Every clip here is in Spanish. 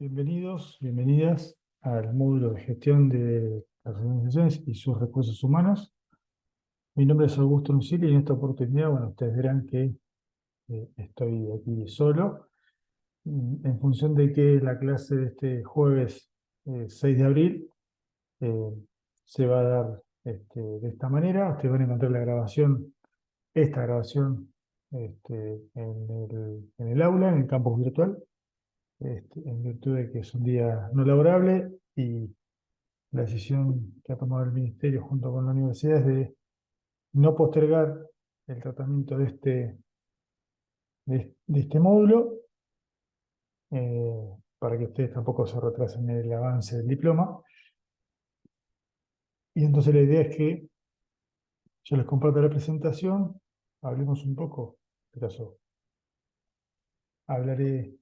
Bienvenidos, bienvenidas al módulo de gestión de las organizaciones y sus recursos humanos. Mi nombre es Augusto Nucili y en esta oportunidad, bueno, ustedes verán que estoy aquí solo, en función de que la clase de este jueves 6 de abril eh, se va a dar de esta manera. Ustedes van a encontrar la grabación, esta grabación en el aula, en el campus virtual, en virtud de que es un día no laborable y la decisión que ha tomado el Ministerio junto con la universidad es de no postergar el tratamiento de este módulo, para que ustedes tampoco se retrasen en el avance del diploma. Y entonces la idea es que yo les comparto la presentación, hablemos un poco, en este caso, hablaré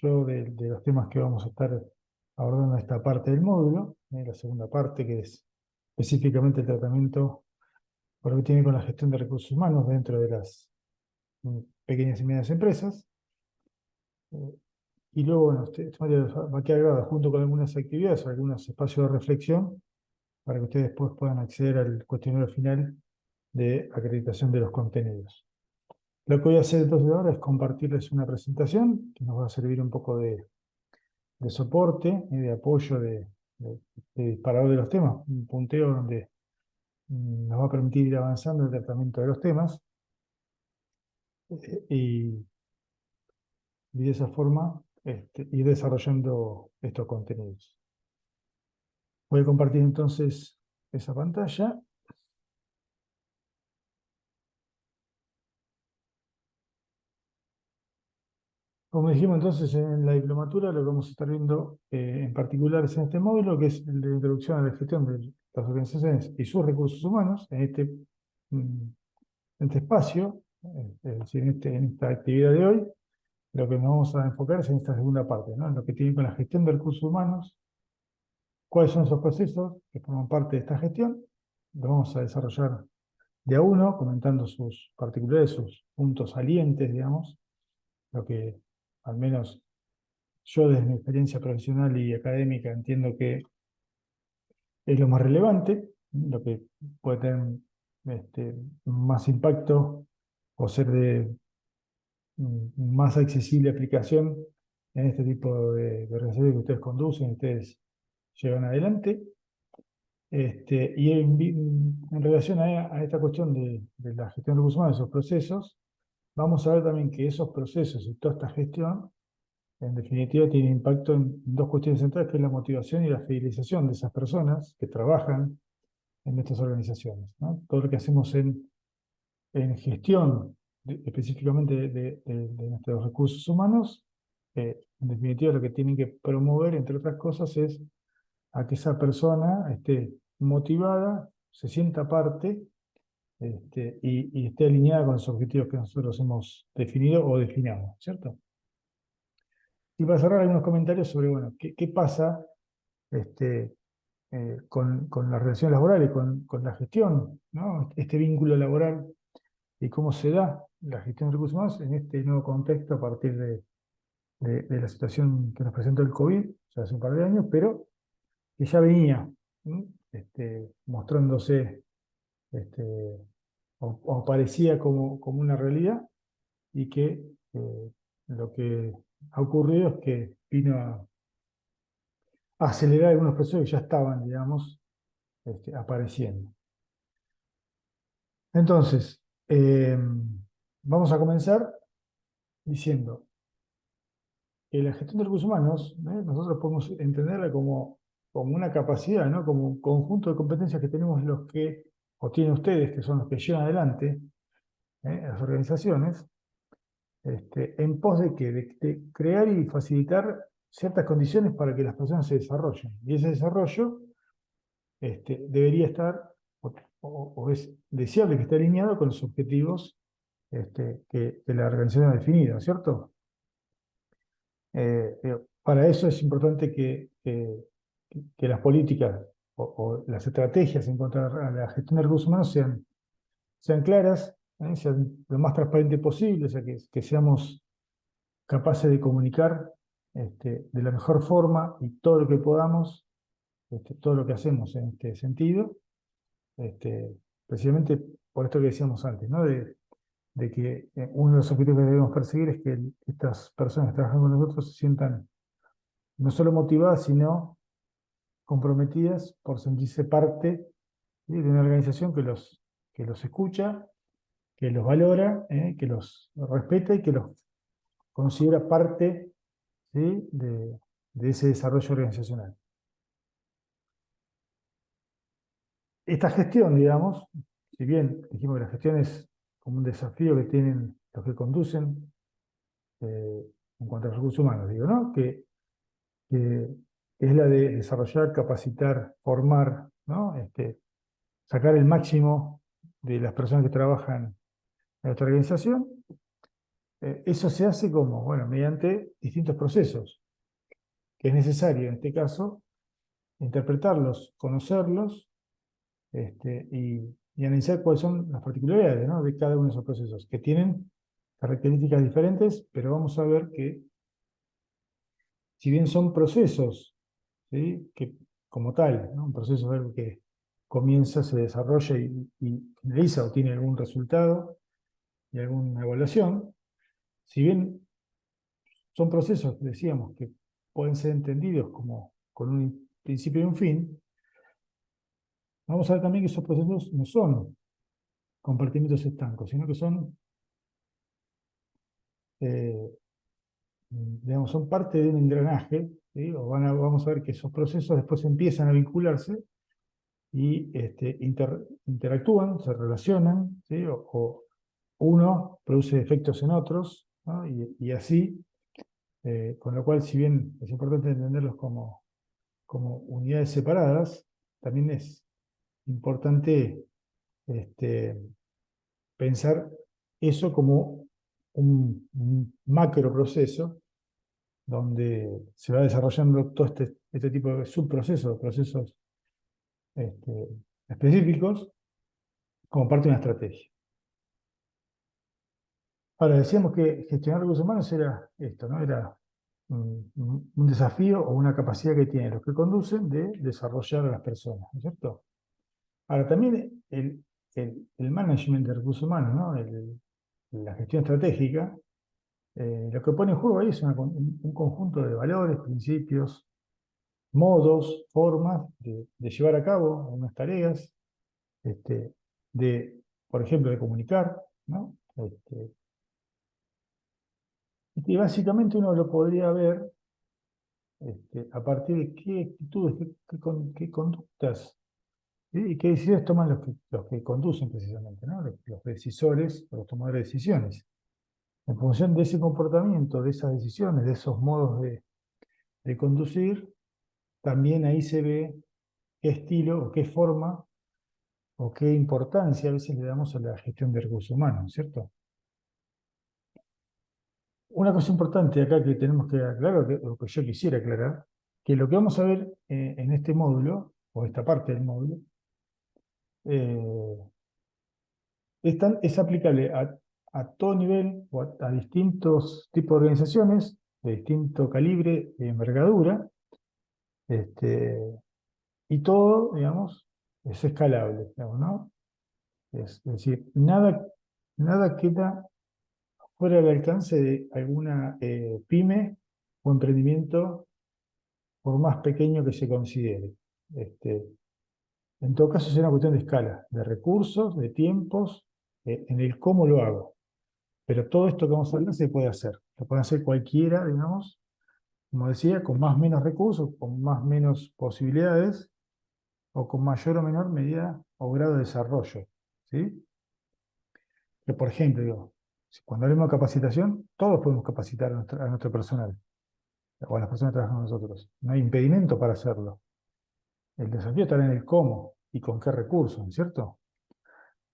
yo de los temas que vamos a estar abordando en esta parte del módulo, la segunda parte, que es específicamente el tratamiento por lo que tiene con la gestión de recursos humanos dentro de las pequeñas y medianas empresas. Eh, y luego, bueno, este material va a quedar grabado junto con algunas actividades, algunos espacios de reflexión, para que ustedes después puedan acceder al cuestionario final de acreditación de los contenidos. Lo que voy a hacer entonces ahora es compartirles una presentación que nos va a servir un poco de soporte y de apoyo de disparador de los temas, un punteo donde nos va a permitir ir avanzando en el tratamiento de los temas, y de esa forma ir desarrollando estos contenidos. Voy a compartir entonces esa pantalla. Como dijimos entonces en la diplomatura, lo que vamos a estar viendo en particular es en este módulo, que es el de introducción a la gestión de las organizaciones y sus recursos humanos, mm, en este espacio, es decir, en esta actividad de hoy. Lo que nos vamos a enfocar es en esta segunda parte, ¿no? En lo que tiene con la gestión de recursos humanos, cuáles son esos procesos que forman parte de esta gestión. Lo vamos a desarrollar de a uno, comentando sus particulares, sus puntos salientes, digamos, lo que al menos yo desde mi experiencia profesional y académica entiendo que es lo más relevante, lo que puede tener más impacto o ser de más accesible aplicación en este tipo de organizaciones que ustedes conducen, ustedes llevan adelante. Y en relación a esta cuestión de la gestión de recursos humanos, esos procesos, vamos a ver también que esos procesos y toda esta gestión, en definitiva, tienen impacto en dos cuestiones centrales, que es la motivación y la fidelización de esas personas que trabajan en estas organizaciones, ¿no? Todo lo que hacemos en gestión, específicamente de nuestros recursos humanos, en definitiva, lo que tienen que promover, entre otras cosas, es a que esa persona esté motivada, se sienta parte, y esté alineada con los objetivos que nosotros hemos definido o definamos, ¿cierto? Y para cerrar, algunos comentarios sobre, bueno, qué pasa este, con las relaciones laborales, con la gestión, ¿no? Este vínculo laboral y cómo se da la gestión de recursos humanos en este nuevo contexto a partir de la situación que nos presentó el COVID, ya hace un par de años, pero que ya venía, ¿no? Mostrándose, este, o parecía como una realidad, y que lo que ha ocurrido es que vino a acelerar algunos procesos que ya estaban, digamos, apareciendo. Entonces, vamos a comenzar diciendo que la gestión de recursos humanos, nosotros podemos entenderla como una capacidad, ¿no? Como un conjunto de competencias que tenemos los que, o tienen ustedes, que son los que llevan adelante las organizaciones, en pos de, que, de crear y facilitar ciertas condiciones para que las personas se desarrollen. Y ese desarrollo debería estar, o es deseable que esté alineado con los objetivos que la organización ha definido, ¿cierto? Para eso es importante que las políticas o las estrategias en cuanto a la gestión de recursos humanos sean claras, sean lo más transparentes posible, o sea, que seamos capaces de comunicar de la mejor forma y todo lo que podamos, todo lo que hacemos en este sentido, precisamente por esto que decíamos antes, ¿no? De que uno de los objetivos que debemos perseguir es que estas personas que trabajan con nosotros se sientan no solo motivadas, sino comprometidas por sentirse parte, ¿sí?, de una organización que los escucha, que los valora, que los respeta y que los considera parte, ¿sí?, de ese desarrollo organizacional. Esta gestión, digamos, si bien dijimos que la gestión es como un desafío que tienen los que conducen en cuanto a recursos humanos, digo, ¿no? Que es la de desarrollar, capacitar, formar, ¿no? Sacar el máximo de las personas que trabajan en nuestra organización. Eso se hace como, bueno, mediante distintos procesos, que es necesario en este caso interpretarlos, conocerlos, y analizar cuáles son las particularidades, ¿no?, de cada uno de esos procesos, que tienen características diferentes, pero vamos a ver que si bien son procesos, ¿sí?, que como tal, ¿no?, un proceso es algo que comienza, se desarrolla y finaliza o tiene algún resultado y alguna evaluación, si bien son procesos, decíamos, que pueden ser entendidos como con un principio y un fin, vamos a ver también que esos procesos no son compartimentos estancos, sino que son, eh, digamos, son parte de un engranaje, ¿sí? Vamos a ver que esos procesos después empiezan a vincularse y interactúan, se relacionan, ¿sí? O uno produce efectos en otros, ¿no? Y así, con lo cual, si bien es importante entenderlos como unidades separadas, también es importante este, pensar eso como un macro proceso donde se va desarrollando todo este tipo de subprocesos, procesos este, específicos, como parte de una estrategia. Ahora, decíamos que gestionar recursos humanos era esto, ¿no? Era un desafío o una capacidad que tienen los que conducen de desarrollar a las personas, ¿no es cierto? Ahora, también el management de recursos humanos, ¿no? La gestión estratégica, lo que pone en juego ahí es un conjunto de valores, principios, modos, formas de llevar a cabo unas tareas, este, por ejemplo, de comunicar, ¿no? Y básicamente uno lo podría ver a partir de qué actitudes, qué conductas, ¿sí?, y qué decisiones toman los que conducen precisamente, ¿no? Los decisores, los tomadores de decisiones. En función de ese comportamiento, de esas decisiones, de esos modos de conducir, también ahí se ve qué estilo o qué forma o qué importancia a veces le damos a la gestión de recursos humanos, ¿cierto? Una cosa importante acá que tenemos que aclarar, o que yo quisiera aclarar, que lo que vamos a ver en este módulo, o esta parte del módulo, eh, es aplicable a todo nivel o a distintos tipos de organizaciones, de distinto calibre y envergadura, este, y todo, digamos, es escalable, digamos, ¿no? Es decir, nada queda fuera del alcance de alguna pyme o emprendimiento, por más pequeño que se considere. Este, en todo caso, es una cuestión de escala, de recursos, de tiempos, en el cómo lo hago. Pero todo esto que vamos a hablar se puede hacer. Lo puede hacer cualquiera, digamos, como decía, con más o menos recursos, con más o menos posibilidades, o con mayor o menor medida o grado de desarrollo. ¿Sí? Que, por ejemplo, digo, cuando hablamos de capacitación, todos podemos capacitar a nuestro personal, o a las personas que trabajan con nosotros. No hay impedimento para hacerlo. El desafío está en el cómo y con qué recursos, ¿no es cierto?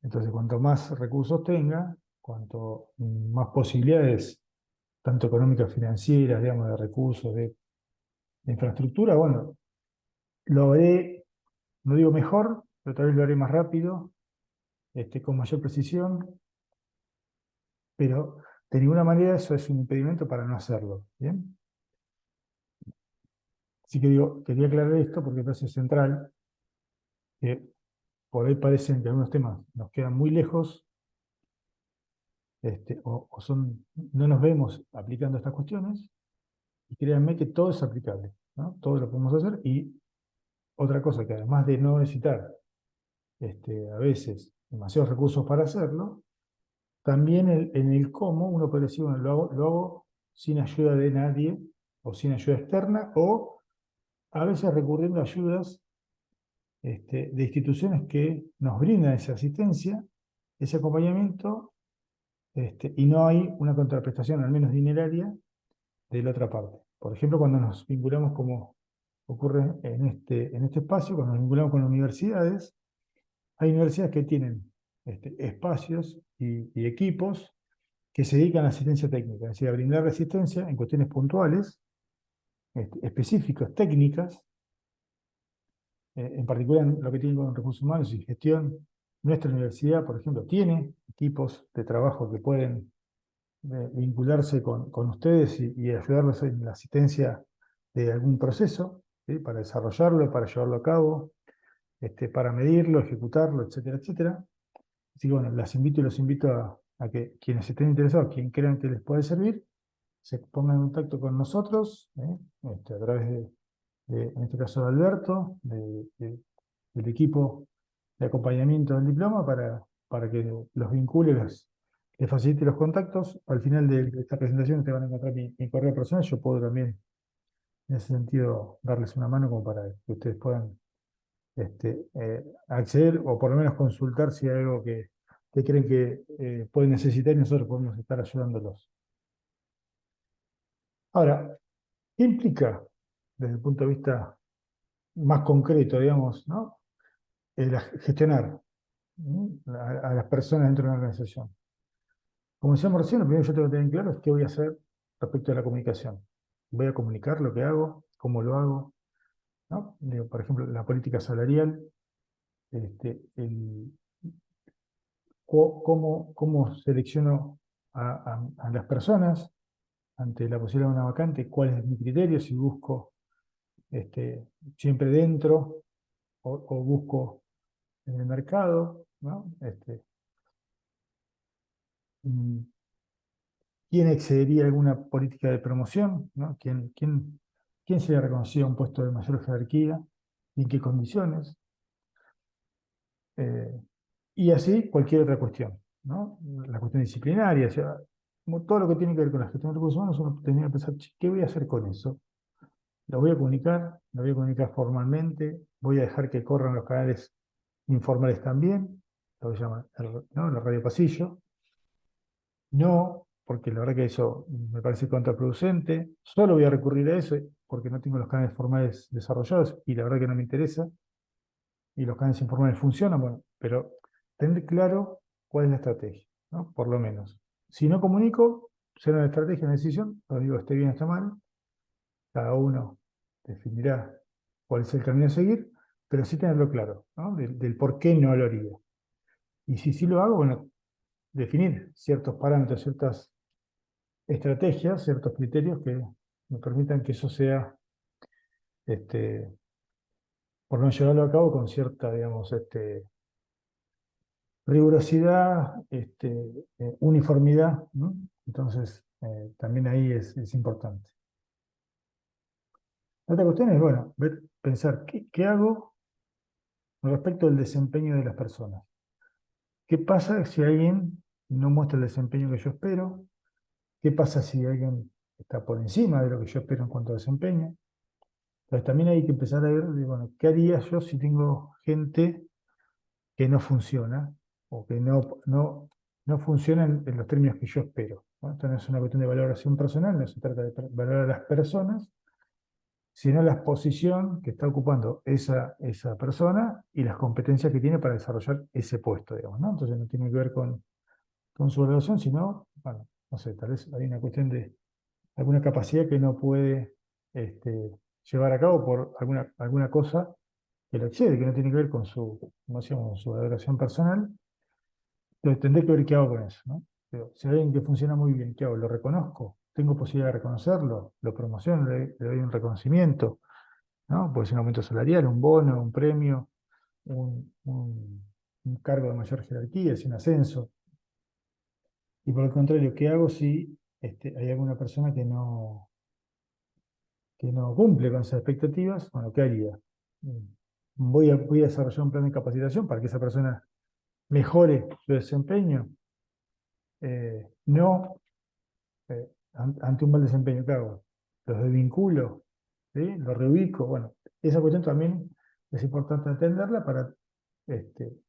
Entonces, cuanto más recursos tenga, cuanto más posibilidades, tanto económicas, financieras, digamos, de recursos, de infraestructura, bueno, lo haré, no digo mejor, pero tal vez lo haré más rápido, con mayor precisión, pero de ninguna manera eso es un impedimento para no hacerlo, ¿bien? Así que digo, quería aclarar esto porque me parece central, que por ahí parecen que algunos temas nos quedan muy lejos, o no nos vemos aplicando estas cuestiones, y créanme que todo es aplicable, ¿no? Todo lo podemos hacer, y otra cosa que además de no necesitar a veces demasiados recursos para hacerlo, también en el cómo uno puede decir, bueno, lo hago sin ayuda de nadie, o sin ayuda externa, o a veces recurriendo a ayudas de instituciones que nos brindan esa asistencia, ese acompañamiento, y no hay una contraprestación, al menos dineraria, de la otra parte. Por ejemplo, cuando nos vinculamos, como ocurre en este espacio, cuando nos vinculamos con universidades, hay universidades que tienen espacios y equipos que se dedican a asistencia técnica, es decir, a brindar asistencia en cuestiones puntuales, específicas, técnicas, en particular en lo que tiene con recursos humanos y gestión. Nuestra universidad, por ejemplo, tiene equipos de trabajo que pueden vincularse con ustedes y ayudarlos en la asistencia de algún proceso, ¿sí? Para desarrollarlo, para llevarlo a cabo, para medirlo, ejecutarlo, etcétera, etcétera. Así que bueno, las invito y los invito a que quienes estén interesados, quien crean que les puede servir, se pongan en contacto con nosotros, a través en este caso de Alberto, del equipo de acompañamiento del diploma, para que los vincule, les facilite los contactos. Al final de esta presentación te van a encontrar mi correo personal. Yo puedo también, en ese sentido, darles una mano como para que ustedes puedan acceder, o por lo menos consultar si hay algo que creen que pueden necesitar, y nosotros podemos estar ayudándolos. Ahora, ¿qué implica desde el punto de vista más concreto, digamos, ¿no? Gestionar, ¿no? A las personas dentro de una organización? Como decíamos recién, lo primero que yo tengo que tener claro es qué voy a hacer respecto a la comunicación. Voy a comunicar lo que hago, cómo lo hago, ¿no? Digo, por ejemplo, la política salarial, el, cómo selecciono a las personas ante la posibilidad de una vacante, cuál es mi criterio, si busco siempre dentro, o busco en el mercado, ¿no? Mm, ¿quién excedería alguna política de promoción? ¿No? ¿Quién sería reconocido a un puesto de mayor jerarquía? ¿Y en qué condiciones? Eh, y así cualquier otra cuestión, ¿no? La cuestión disciplinaria, o sea, como todo lo que tiene que ver con la gestión de recursos humanos, uno tendría que pensar, "Che, ¿qué voy a hacer con eso? ¿Lo voy a comunicar? ¿Lo voy a comunicar formalmente? ¿Voy a dejar que corran los canales informales también? Lo que se llama, ¿no? La radio pasillo. No, porque la verdad que eso me parece contraproducente. Solo voy a recurrir a eso porque no tengo los canales formales desarrollados, y la verdad que no me interesa. Y los canales informales funcionan, bueno, pero tener claro cuál es la estrategia, ¿no? Por lo menos. Si no comunico, será una estrategia, una decisión, no digo esté bien o esté mal, cada uno definirá cuál es el camino a seguir, pero sí tenerlo claro, ¿no? Del por qué no lo haría. Y si sí lo hago, bueno, definir ciertos parámetros, ciertas estrategias, ciertos criterios que me permitan que eso sea, este, por no llevarlo a cabo con cierta, digamos, rigurosidad, uniformidad, ¿no? Entonces, también ahí es importante. La otra cuestión es, bueno, pensar qué hago respecto al desempeño de las personas. ¿Qué pasa si alguien no muestra el desempeño que yo espero? ¿Qué pasa si alguien está por encima de lo que yo espero en cuanto a desempeño? Entonces también hay que empezar a ver, bueno, ¿qué haría yo si tengo gente que no funciona, o que no funciona en los términos que yo espero, ¿no? Esto no es una cuestión de valoración personal, no se trata de valorar a las personas, sino la posición que está ocupando esa persona y las competencias que tiene para desarrollar ese puesto, digamos, ¿no? Entonces no tiene que ver con su valoración, sino, bueno, no sé, tal vez hay una cuestión de alguna capacidad que no puede llevar a cabo por alguna cosa que lo excede, que no tiene que ver con como decíamos, su valoración personal. Entonces tendré que ver qué hago con eso, ¿no? Pero si hay alguien que funciona muy bien, ¿qué hago? ¿Lo reconozco? ¿Tengo posibilidad de reconocerlo? ¿Lo promociono? ¿Le doy un reconocimiento? ¿no? Puede ser un aumento salarial, un bono, un premio, un, un- un cargo de mayor jerarquía, es un ascenso. Y por el contrario, ¿qué hago si hay alguna persona que no cumple con esas expectativas? Bueno, ¿qué haría? Mm, voy a desarrollar un plan de capacitación para que esa persona mejore su desempeño. No, ante un mal desempeño, ¿qué hago? Los desvinculo, ¿sí? Los reubico. Bueno, esa cuestión también es importante entenderla para este,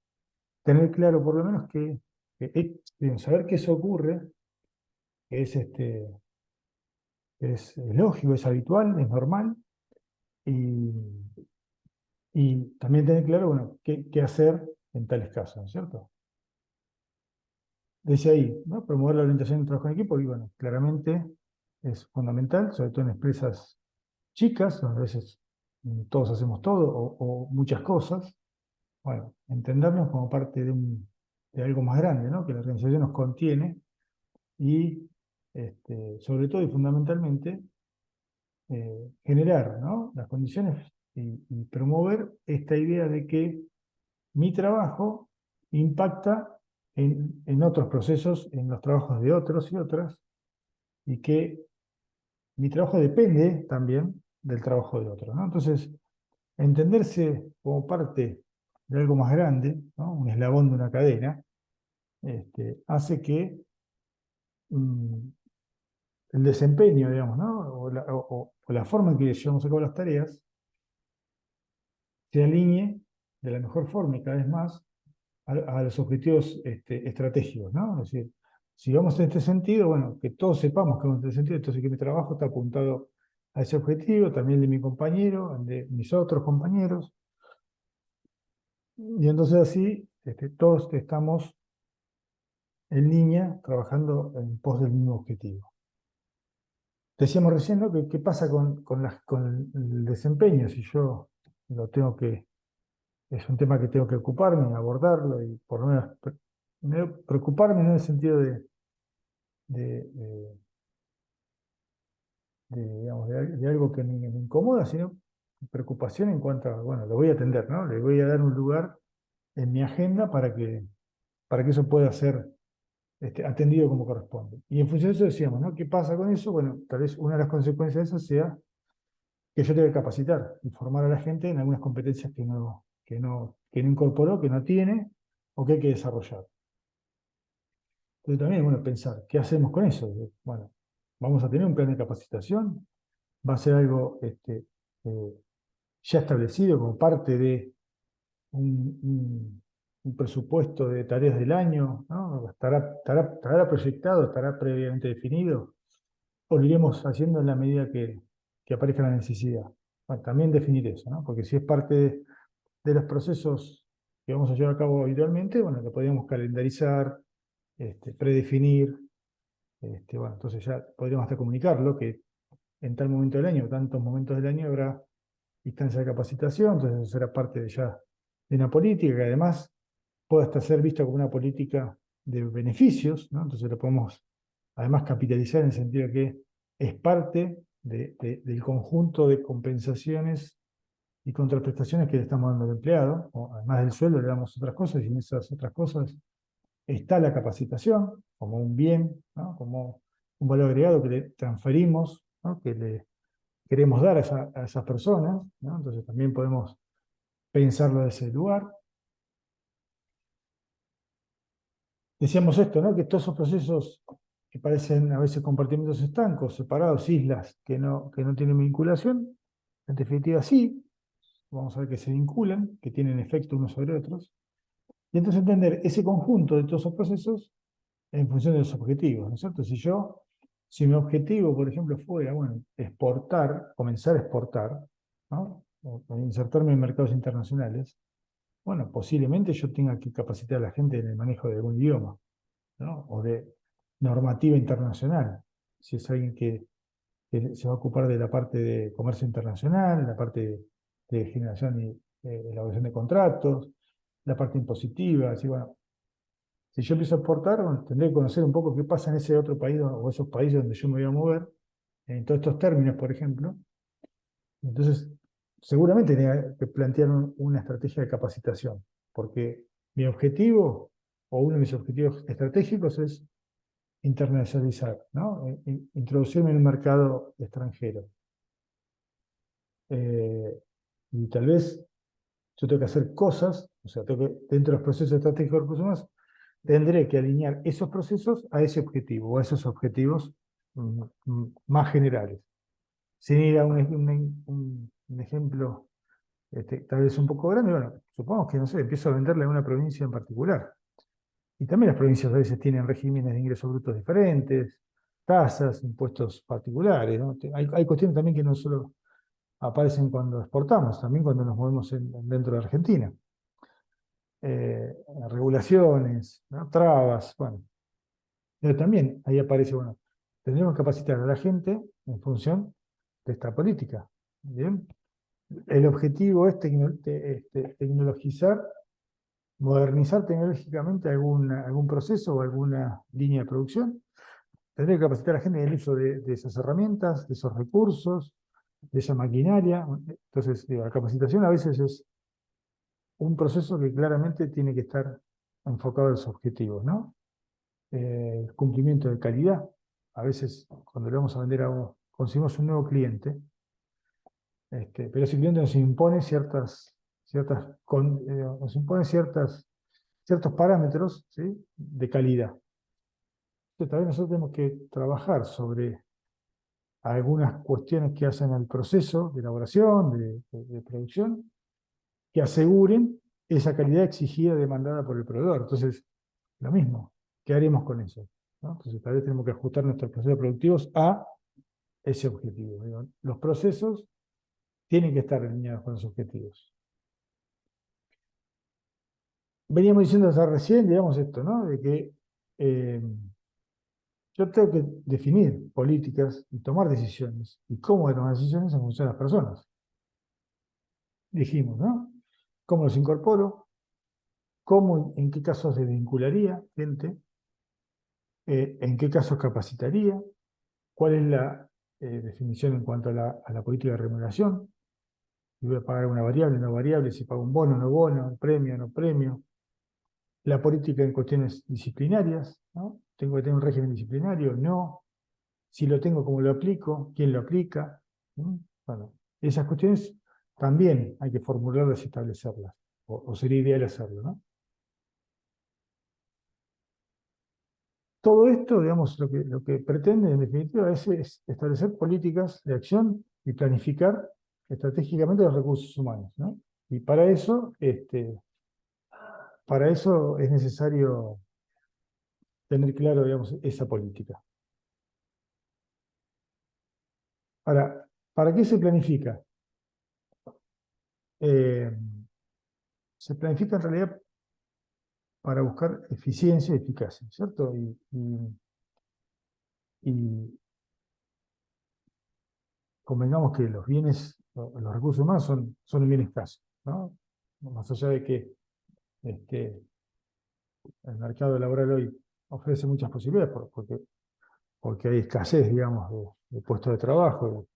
tener claro por lo menos saber que eso ocurre, que es lógico, es habitual, es normal, y, y también tener claro, bueno, qué hacer en tales casos, ¿no es cierto? Desde ahí, ¿no? Promover la orientación del trabajo en equipo, y bueno, claramente es fundamental, sobre todo en empresas chicas, donde a veces todos hacemos todo o muchas cosas. Bueno, entendernos como parte de algo más grande, ¿no? Que la organización nos contiene y, sobre todo y fundamentalmente, generar, ¿no? Las condiciones y promover esta idea de que mi trabajo impacta en otros procesos, en los trabajos de otros y otras, y que mi trabajo depende también del trabajo de otros, ¿no? Entonces, entenderse como parte de algo más grande, ¿no? Un eslabón de una cadena, hace que mm, el desempeño, digamos, ¿no? O la forma en que llevamos a cabo las tareas se alinee de la mejor forma y cada vez más a los objetivos estratégicos, ¿no? Es decir, si vamos en este sentido, bueno, que todos sepamos que vamos en este sentido, entonces que mi trabajo está apuntado a ese objetivo, también el de mi compañero, el de mis otros compañeros, y entonces así todos estamos en línea trabajando en pos del mismo objetivo. Decíamos recién, ¿no? ¿Qué pasa con el desempeño? Si yo lo tengo que, es un tema que tengo que ocuparme, abordarlo y por lo menos preocuparme no en el sentido de, de- digamos, de algo que me incomoda, sino preocupación en cuanto a, bueno, lo voy a atender, ¿no? Le voy a dar un lugar en mi agenda para que eso pueda ser atendido como corresponde. Y en función de eso decíamos, ¿no? ¿Qué pasa con eso? Bueno, tal vez una de las consecuencias de eso sea que yo tengo que capacitar y formar a la gente en algunas competencias que no incorporó, que no tiene o que hay que desarrollar. Entonces también, bueno, pensar, ¿qué hacemos con eso? Bueno, vamos a tener un plan de capacitación, va a ser algo eh, ya establecido como parte de un presupuesto de tareas del año, ¿no? Estará proyectado, estará previamente definido, o lo iremos haciendo en la medida que aparezca la necesidad. Bueno, también definir eso, ¿no? Porque si es parte de los procesos que vamos a llevar a cabo habitualmente, bueno, lo podríamos calendarizar, predefinir, bueno, entonces ya podríamos hasta comunicarlo, que en tal momento del año, tantos momentos del año habrá instancia de capacitación, entonces eso será parte ya de una política que además puede hasta ser vista como una política de beneficios, ¿no? Entonces lo podemos además capitalizar en el sentido de que es parte del conjunto de compensaciones y contraprestaciones que le estamos dando al empleado, o además del sueldo le damos otras cosas, y en esas otras cosas está la capacitación como un bien, ¿no? Como un valor agregado que le transferimos, ¿no? Que le queremos dar a esas personas, ¿no? Entonces también podemos pensarlo de ese lugar. Decíamos esto, ¿no? Que todos esos procesos que parecen a veces compartimentos estancos, separados, islas que no tienen vinculación, en definitiva sí, vamos a ver que se vinculan, que tienen efecto unos sobre otros, y entonces entender ese conjunto de todos esos procesos en función de los objetivos, ¿no es cierto? Si mi objetivo, por ejemplo, fuera, bueno, exportar, comenzar a exportar, ¿no? O insertarme en mercados internacionales, bueno, posiblemente yo tenga que capacitar a la gente en el manejo de algún idioma, ¿no? O de normativa internacional. Si es alguien que se va a ocupar de la parte de comercio internacional, la parte de generación y elaboración de contratos, la parte impositiva, así, bueno, si yo empiezo a exportar, bueno, tendré que conocer un poco qué pasa en ese otro país o esos países donde yo me voy a mover, en todos estos términos, por ejemplo. Entonces, seguramente tenía que plantear una estrategia de capacitación, porque mi objetivo, o uno de mis objetivos estratégicos es internacionalizar, ¿no? Introducirme en un mercado extranjero. Eh, y tal vez yo tengo que hacer cosas, o sea, dentro de los procesos estratégicos de recursos humanos, tendré que alinear esos procesos a ese objetivo, o a esos objetivos más generales. Sin ir a un ejemplo tal vez un poco grande, bueno, supongamos que, no sé, empiezo a venderle a una provincia en particular. Y también las provincias a veces tienen regímenes de ingresos brutos diferentes, tasas, impuestos particulares, ¿no? Hay cuestiones también que no solo aparecen cuando exportamos, también cuando nos movemos dentro de Argentina. Eh, regulaciones, ¿no? Trabas, bueno. Pero también ahí aparece, bueno, tendremos que capacitar a la gente en función de esta política. ¿Bien? El objetivo es tecnologizar, modernizar tecnológicamente algún proceso o alguna línea de producción. Tendría que capacitar a la gente en el uso de esas herramientas, de esos recursos, de esa maquinaria. Entonces, digo, la capacitación a veces es un proceso que claramente tiene que estar enfocado a los objetivos, ¿no? Cumplimiento de calidad. A veces, cuando le vamos a vender conseguimos un nuevo cliente, pero ese cliente nos impone nos impone ciertos parámetros, ¿sí? De calidad. Entonces, también nosotros tenemos que trabajar sobre algunas cuestiones que hacen al proceso de elaboración, de producción, que aseguren esa calidad exigida, demandada por el proveedor. Entonces, lo mismo, ¿qué haremos con eso? ¿No? Entonces, tal vez tenemos que ajustar nuestros procesos productivos a ese objetivo. Digo, los procesos tienen que estar alineados con los objetivos. Veníamos diciendo hasta recién, digamos esto, ¿no? De que eh, yo tengo que definir políticas y tomar decisiones. ¿Y cómo voy a tomar decisiones en función de las personas? Dijimos, ¿no? ¿Cómo los incorporo? ¿Cómo, en qué casos se vincularía gente? ¿En qué casos capacitaría? ¿Cuál es la definición en cuanto a la política de remuneración? Si voy a pagar una variable, no variable, si pago un bono, no bono, premio, no premio. La política en cuestiones disciplinarias, ¿no? ¿Tengo que tener un régimen disciplinario? No. Si lo tengo, ¿cómo lo aplico? ¿Quién lo aplica? ¿Mm? Bueno, esas cuestiones también hay que formularlas y establecerlas, o sería ideal hacerlo, ¿no? Todo esto, digamos, lo que pretende en definitiva es establecer políticas de acción y planificar estratégicamente los recursos humanos, ¿no? Y para eso es necesario tener claro, digamos, esa política. Ahora, ¿para qué se planifica? Eh, Se planifica en realidad para buscar eficiencia y eficacia, ¿cierto? Y convengamos que los bienes, los recursos humanos son un bien escaso, ¿no? Más allá de que este, el mercado laboral hoy ofrece muchas posibilidades porque hay escasez, digamos, de puestos de trabajo.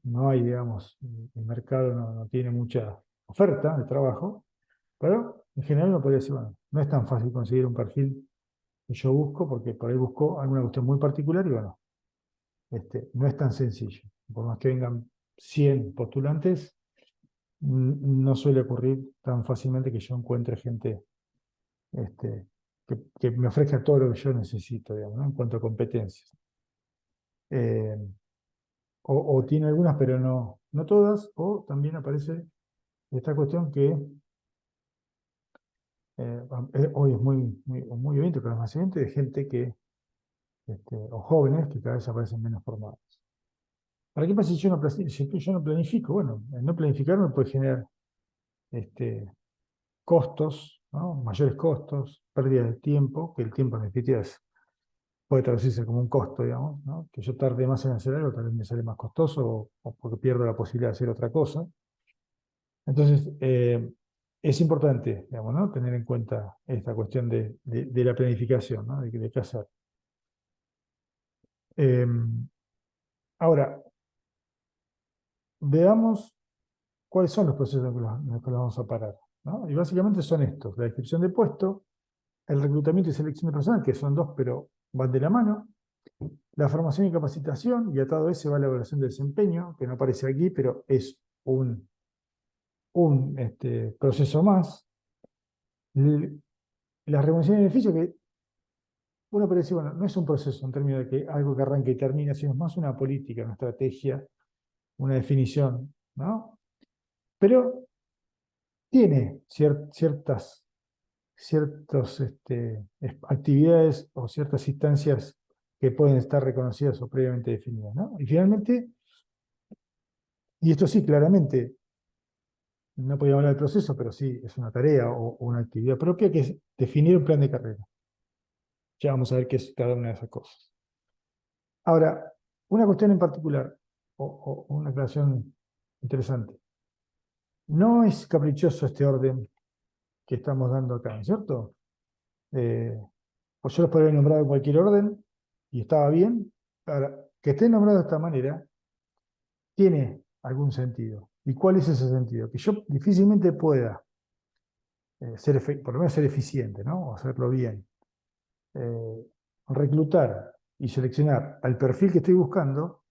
No hay, digamos, el mercado no tiene mucha oferta de trabajo, pero en general uno podría decir, bueno, no es tan fácil conseguir un perfil que yo busco, porque por ahí busco alguna cuestión muy particular y bueno, no es tan sencillo. Por más que vengan 100 postulantes, no suele ocurrir tan fácilmente que yo encuentre gente que me ofrezca todo lo que yo necesito, digamos, ¿no? En cuanto a competencias. Eh, o tiene algunas, pero no todas, o también aparece esta cuestión que hoy es muy evidente, pero es más evidente de gente o jóvenes que cada vez aparecen menos formados. ¿Para qué pasa si yo no planifico? Bueno, el no planificar me puede generar este, costos, ¿no? Mayores costos, pérdida de tiempo, que el tiempo en definitiva puede traducirse como un costo, digamos, ¿no? Que yo tarde más en hacer algo, tal vez me sale más costoso o porque pierdo la posibilidad de hacer otra cosa. Entonces, es importante, digamos, ¿no? Tener en cuenta esta cuestión de la planificación, ¿no? De qué hacer. Eh, Ahora, veamos. cuáles son los procesos en los que los vamos a parar, ¿no? Y básicamente son estos: la descripción de puesto, el reclutamiento y selección de personal, que son dos, pero van de la mano, la formación y capacitación, y atado a ese va la evaluación de desempeño, que no aparece aquí, pero es un proceso más. La remuneración de beneficio, que uno puede decir, bueno, no es un proceso en términos de que algo que arranca y termina, sino es más una política, una estrategia, una definición, ¿no? Pero tiene ciertas actividades o ciertas instancias que pueden estar reconocidas o previamente definidas, ¿no? Y finalmente, y esto sí, claramente, no podía hablar del proceso, pero sí es una tarea o una actividad propia, que es definir un plan de carrera. Ya vamos a ver qué es cada una de esas cosas. Ahora, una cuestión en particular, o una aclaración interesante. No es caprichoso este orden que estamos dando acá, ¿no es cierto? Pues yo los podría haber nombrado en cualquier orden y estaba bien. Ahora, que esté nombrado de esta manera tiene algún sentido. ¿Y cuál es ese sentido? Que yo difícilmente pueda por lo menos ser eficiente, ¿no? O hacerlo bien. Eh, reclutar y seleccionar al perfil que estoy buscando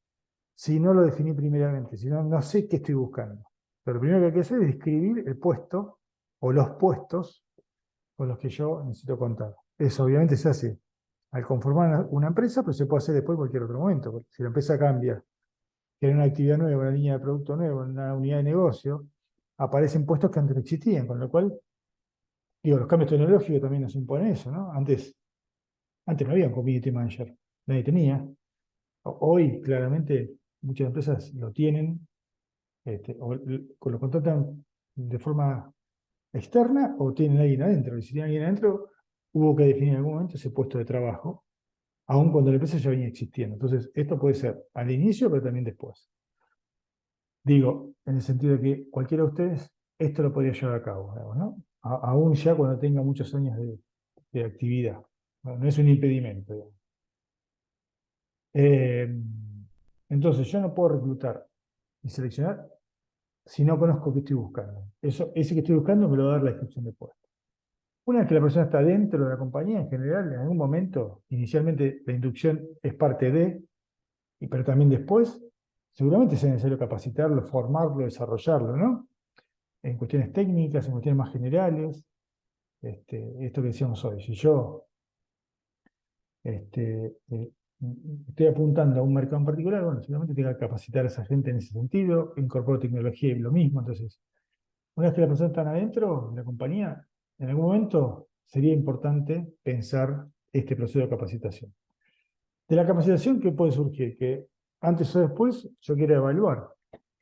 si no lo definí primeramente, si no, no sé qué estoy buscando. Pero lo primero que hay que hacer es describir el puesto o los puestos con los que yo necesito contar. Eso obviamente se hace al conformar una empresa, pero se puede hacer después en cualquier otro momento. Porque si la empresa cambia, tiene una actividad nueva, una línea de producto nueva, una unidad de negocio, aparecen puestos que antes no existían, con lo cual, digo, los cambios tecnológicos también nos imponen eso, ¿no? Antes no había un community manager, nadie tenía. Hoy, claramente, muchas empresas lo tienen, lo contratan de forma externa o tienen alguien adentro. Y si tienen alguien adentro, hubo que definir en algún momento ese puesto de trabajo, aun cuando la empresa ya venía existiendo. Entonces, esto puede ser al inicio, pero también después. Digo, en el sentido de que cualquiera de ustedes esto lo podría llevar a cabo, digamos, ¿no? Aún ya cuando tenga muchos años de actividad. No es un impedimento, digamos. Eh, entonces, yo no puedo reclutar y seleccionar si no conozco qué estoy buscando. Ese que estoy buscando me lo va a dar la descripción de puesto. Una vez que la persona está dentro de la compañía, en general, en algún momento, inicialmente la inducción es parte de, pero también después, seguramente sea necesario capacitarlo, formarlo, desarrollarlo, ¿no? En cuestiones técnicas, en cuestiones más generales, esto que decíamos hoy. Si yo estoy apuntando a un mercado en particular, bueno, seguramente tengo que capacitar a esa gente en ese sentido, incorporo tecnología y lo mismo. Entonces, una vez que las personas están adentro de la compañía, en algún momento sería importante pensar este proceso de capacitación. De la capacitación, ¿qué puede surgir? Que antes o después yo quiero evaluar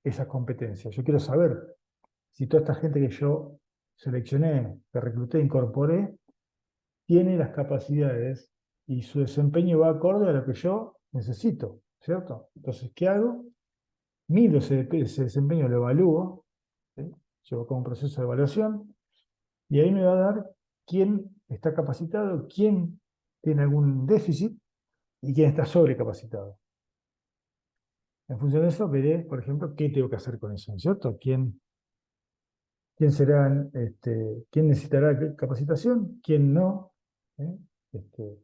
esas competencias. Yo quiero saber si toda esta gente que yo seleccioné, que recluté, incorporé, tiene las capacidades y su desempeño va acorde a lo que yo necesito, ¿cierto? Entonces, ¿qué hago? Mido ese desempeño, lo evalúo, ¿sí? Llevo como un proceso de evaluación y ahí me va a dar quién está capacitado, quién tiene algún déficit y quién está sobrecapacitado. En función de eso, veré, por ejemplo, qué tengo que hacer con eso, ¿no es cierto? ¿Quién necesitará capacitación? ¿Quién no? ¿Eh? Este,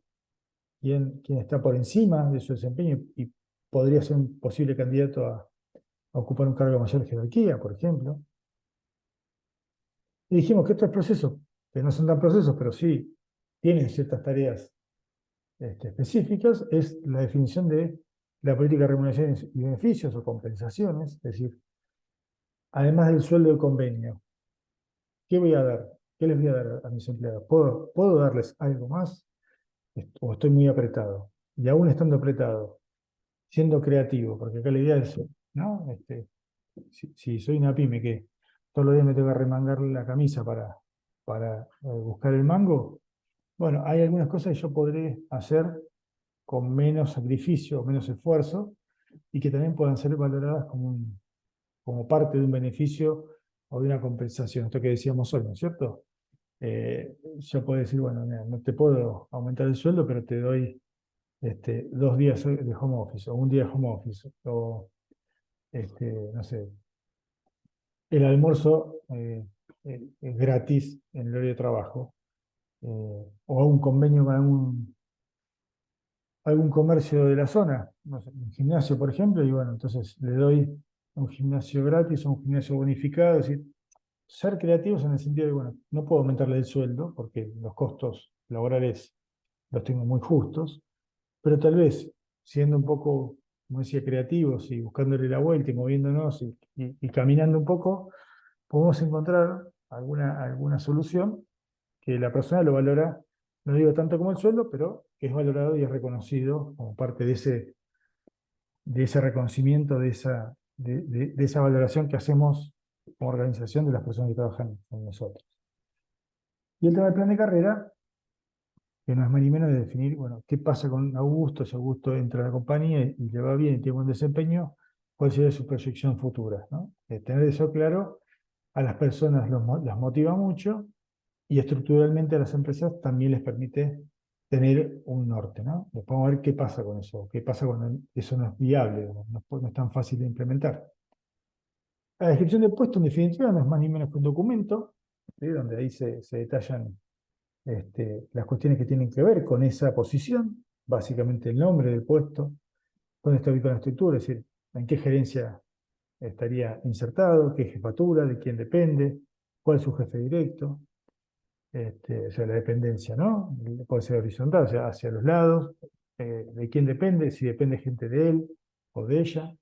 ¿quién está por encima de su desempeño y podría ser un posible candidato a ocupar un cargo de mayor jerarquía, por ejemplo? Y dijimos que estos procesos, que no son tan procesos, pero sí tienen ciertas tareas específicas, es la definición de la política de remuneraciones y beneficios o compensaciones, es decir, además del sueldo de convenio, ¿qué voy a dar? ¿Qué les voy a dar a mis empleados? ¿Puedo darles algo más? ¿O estoy muy apretado? Y aún estando apretado, siendo creativo, porque acá la idea es, ¿no? Si soy una pyme que todos los días me tengo que remangar la camisa para buscar el mango, bueno, hay algunas cosas que yo podré hacer con menos sacrificio, menos esfuerzo, y que también puedan ser valoradas como parte de un beneficio o de una compensación. Esto que decíamos hoy, ¿no es cierto? Yo puedo decir, bueno, mira, no te puedo aumentar el sueldo, pero te doy 2 días de home office, o un día de home office, o no sé, el almuerzo es gratis en el horario de trabajo, o un convenio con algún comercio de la zona, no sé, un gimnasio, por ejemplo, y bueno, entonces le doy un gimnasio gratis o un gimnasio bonificado, es decir, ser creativos en el sentido de, bueno, no puedo aumentarle el sueldo porque los costos laborales los tengo muy justos, pero tal vez siendo un poco, como decía, creativos y buscándole la vuelta y moviéndonos y caminando un poco, podemos encontrar alguna solución que la persona lo valora, no digo tanto como el sueldo, pero que es valorado y es reconocido como parte de ese reconocimiento, de esa valoración que hacemos como organización de las personas que trabajan con nosotros. Y el tema del plan de carrera, que no es más ni menos de definir, bueno, qué pasa con Augusto, si Augusto entra a la compañía y le va bien y tiene buen desempeño, cuál sería su proyección futura, ¿no? Tener eso claro a las personas las motiva mucho y estructuralmente a las empresas también les permite tener un norte, ¿no? Después vamos a ver qué pasa con eso, qué pasa cuando eso no es viable, no es tan fácil de implementar. La descripción de puesto, en definitiva, no es más ni menos que un documento, ¿sí? Donde ahí se detallan las cuestiones que tienen que ver con esa posición, básicamente el nombre del puesto, dónde está ubicada la estructura, es decir, en qué gerencia estaría insertado, qué jefatura, de quién depende, cuál es su jefe directo, o sea, la dependencia, ¿no? Puede ser horizontal, o sea, hacia los lados, de quién depende, si depende gente de él o de ella,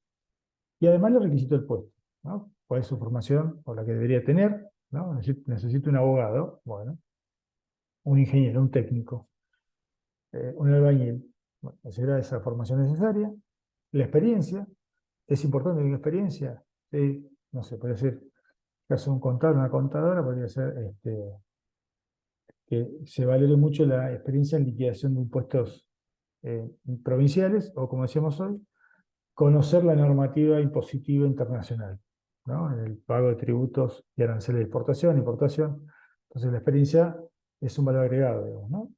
y además los requisitos del puesto, ¿no? ¿Cuál es su formación o la que debería tener? ¿No? Necesito un abogado, bueno, un ingeniero, un técnico, un albañil. Bueno, será esa formación necesaria. La experiencia, es importante la experiencia. Sí, no sé, puede ser, caso de un contador, una contadora, podría ser que se valore mucho la experiencia en liquidación de impuestos eh, provinciales, o como decíamos hoy, conocer la normativa impositiva internacional, ¿no? En el pago de tributos y aranceles de exportación, importación. Entonces la experiencia es un valor agregado, digamos, ¿no?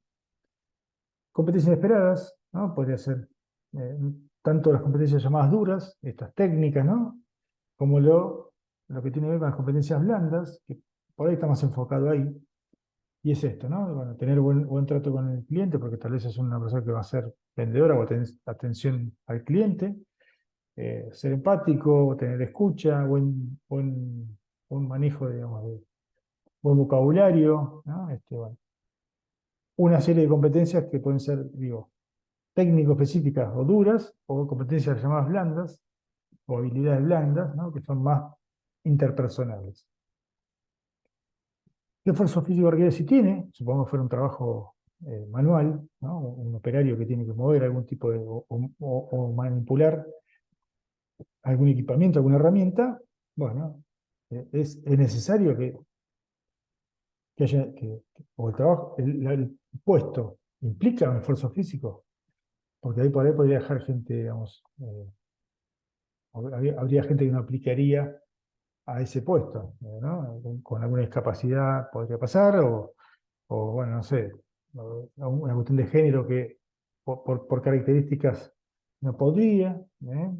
Competencias inesperadas, ¿no? Podría ser eh, tanto las competencias llamadas duras, estas técnicas, ¿no? Como lo que tiene que ver con las competencias blandas, que por ahí está más enfocado ahí, y es esto, ¿no? Bueno, tener buen trato con el cliente, porque tal vez es una persona que va a ser vendedora o atención al cliente, ser empático, tener escucha, buen manejo, digamos, de buen vocabulario, ¿no? Bueno, una serie de competencias que pueden ser, digo, técnico-específicas o duras, o competencias llamadas blandas, o habilidades blandas, ¿no? Que son más interpersonales. ¿Qué esfuerzo físico requiere si tiene? Supongo que fuera un trabajo manual, ¿no? Un operario que tiene que mover algún tipo de, o manipular algún equipamiento, alguna herramienta. Bueno, es necesario que haya, o el trabajo, el puesto implica un esfuerzo físico, porque ahí por ahí podría dejar gente, digamos, habría gente que no aplicaría a ese puesto, ¿no? Con alguna discapacidad podría pasar, o bueno, no sé, una cuestión de género que por características no podría, ¿eh?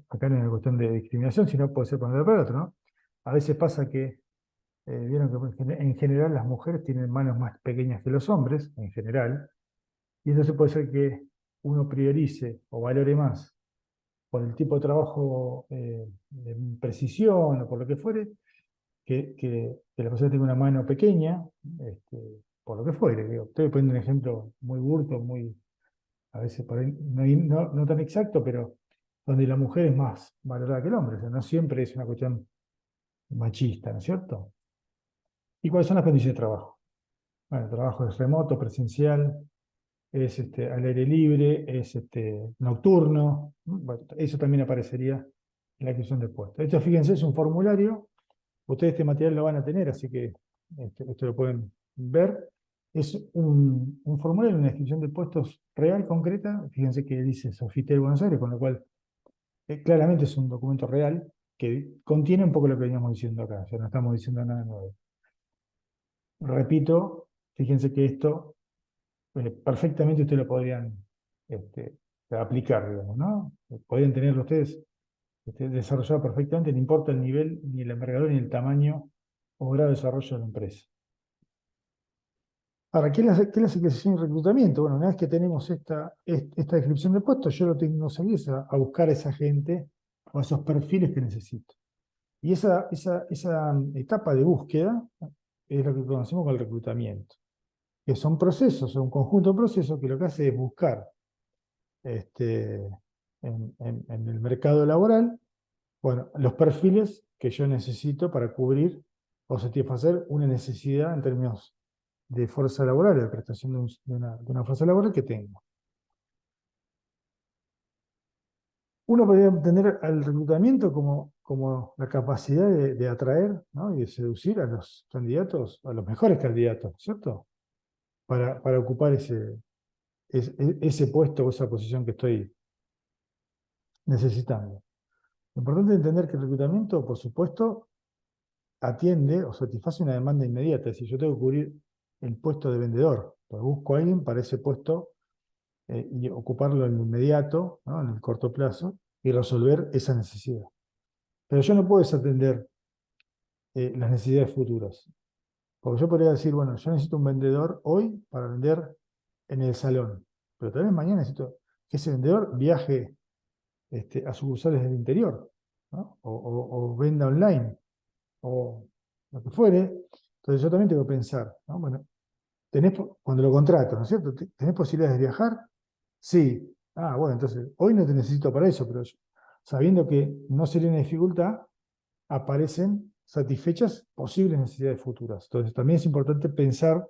Acá no es una cuestión de discriminación, sino puede ser por un lado para otro, ¿no? A veces pasa que, vieron que en general las mujeres tienen manos más pequeñas que los hombres, en general, y entonces puede ser que uno priorice o valore más por el tipo de trabajo de precisión o por lo que fuere, que la persona tenga una mano pequeña, por lo que fuere. Digo, estoy poniendo un ejemplo muy burdo, a veces por ahí no tan exacto, pero donde la mujer es más valorada que el hombre. O sea, no siempre es una cuestión machista, ¿no es cierto? ¿Y cuáles son las condiciones de trabajo? Bueno, el trabajo es remoto, presencial, es al aire libre, es nocturno. Bueno, eso también aparecería en la descripción del puesto. Esto, fíjense, es un formulario. Ustedes este material lo van a tener, así que esto lo pueden ver. Es un formulario, una descripción de puestos real, concreta. Fíjense que dice Sofitel Buenos Aires, con lo cual claramente es un documento real que contiene un poco lo que veníamos diciendo acá. O sea, no estamos diciendo nada nuevo. Repito, fíjense que esto perfectamente ustedes lo podrían este, aplicar, digamos, ¿no? Podrían tenerlo ustedes esté desarrollado perfectamente, no importa el nivel, ni el envergadura, ni el tamaño o grado de desarrollo de la empresa. Ahora, ¿qué es la selección y reclutamiento? Bueno, una vez que tenemos esta descripción de puestos, yo lo tengo que salir a buscar a esa gente o a esos perfiles que necesito. Y esa etapa de búsqueda es lo que conocemos como el reclutamiento, que son procesos, son un conjunto de procesos que lo que hace es buscar este, en el mercado laboral, bueno, los perfiles que yo necesito para cubrir o satisfacer una necesidad en términos de fuerza laboral, de prestación de una fuerza laboral que tengo. Uno podría entender al reclutamiento como la capacidad de atraer, ¿no? Y de seducir a los candidatos, a los mejores candidatos, ¿cierto? Para ocupar ese puesto o esa posición que estoy necesitando. Lo importante es entender que el reclutamiento, por supuesto, atiende o satisface una demanda inmediata. Es decir, yo tengo que cubrir el puesto de vendedor. Pues busco a alguien para ese puesto y ocuparlo en lo inmediato, ¿no? En el corto plazo, y resolver esa necesidad. Pero yo no puedo desatender las necesidades futuras. Porque yo podría decir, bueno, yo necesito un vendedor hoy para vender en el salón, pero tal vez mañana necesito que ese vendedor viaje a sucursales del interior, ¿no? O venda online, o lo que fuere. Entonces yo también tengo que pensar, ¿no? Bueno, cuando lo contrato, ¿no es cierto? ¿Tenés posibilidades de viajar? Sí. Ah, bueno, entonces hoy no te necesito para eso, pero sabiendo que no sería una dificultad, aparecen satisfechas posibles necesidades futuras. Entonces también es importante pensar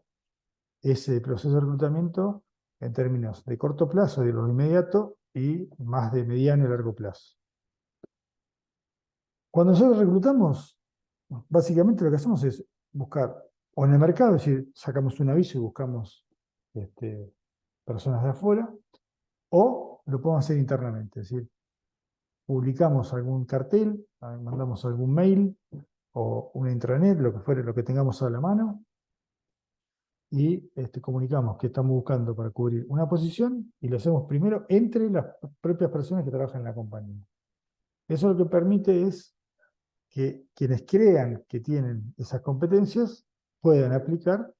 ese proceso de reclutamiento en términos de corto plazo, de lo inmediato, y más de mediano y largo plazo. Cuando nosotros reclutamos, básicamente lo que hacemos es buscar, o en el mercado, es decir, sacamos un aviso y buscamos personas de afuera, o lo podemos hacer internamente, es decir, publicamos algún cartel, mandamos algún mail o una intranet, lo que fuere, lo que tengamos a la mano, y comunicamos que estamos buscando para cubrir una posición y lo hacemos primero entre las propias personas que trabajan en la compañía. Eso lo que permite es que quienes crean que tienen esas competencias puedan aplicar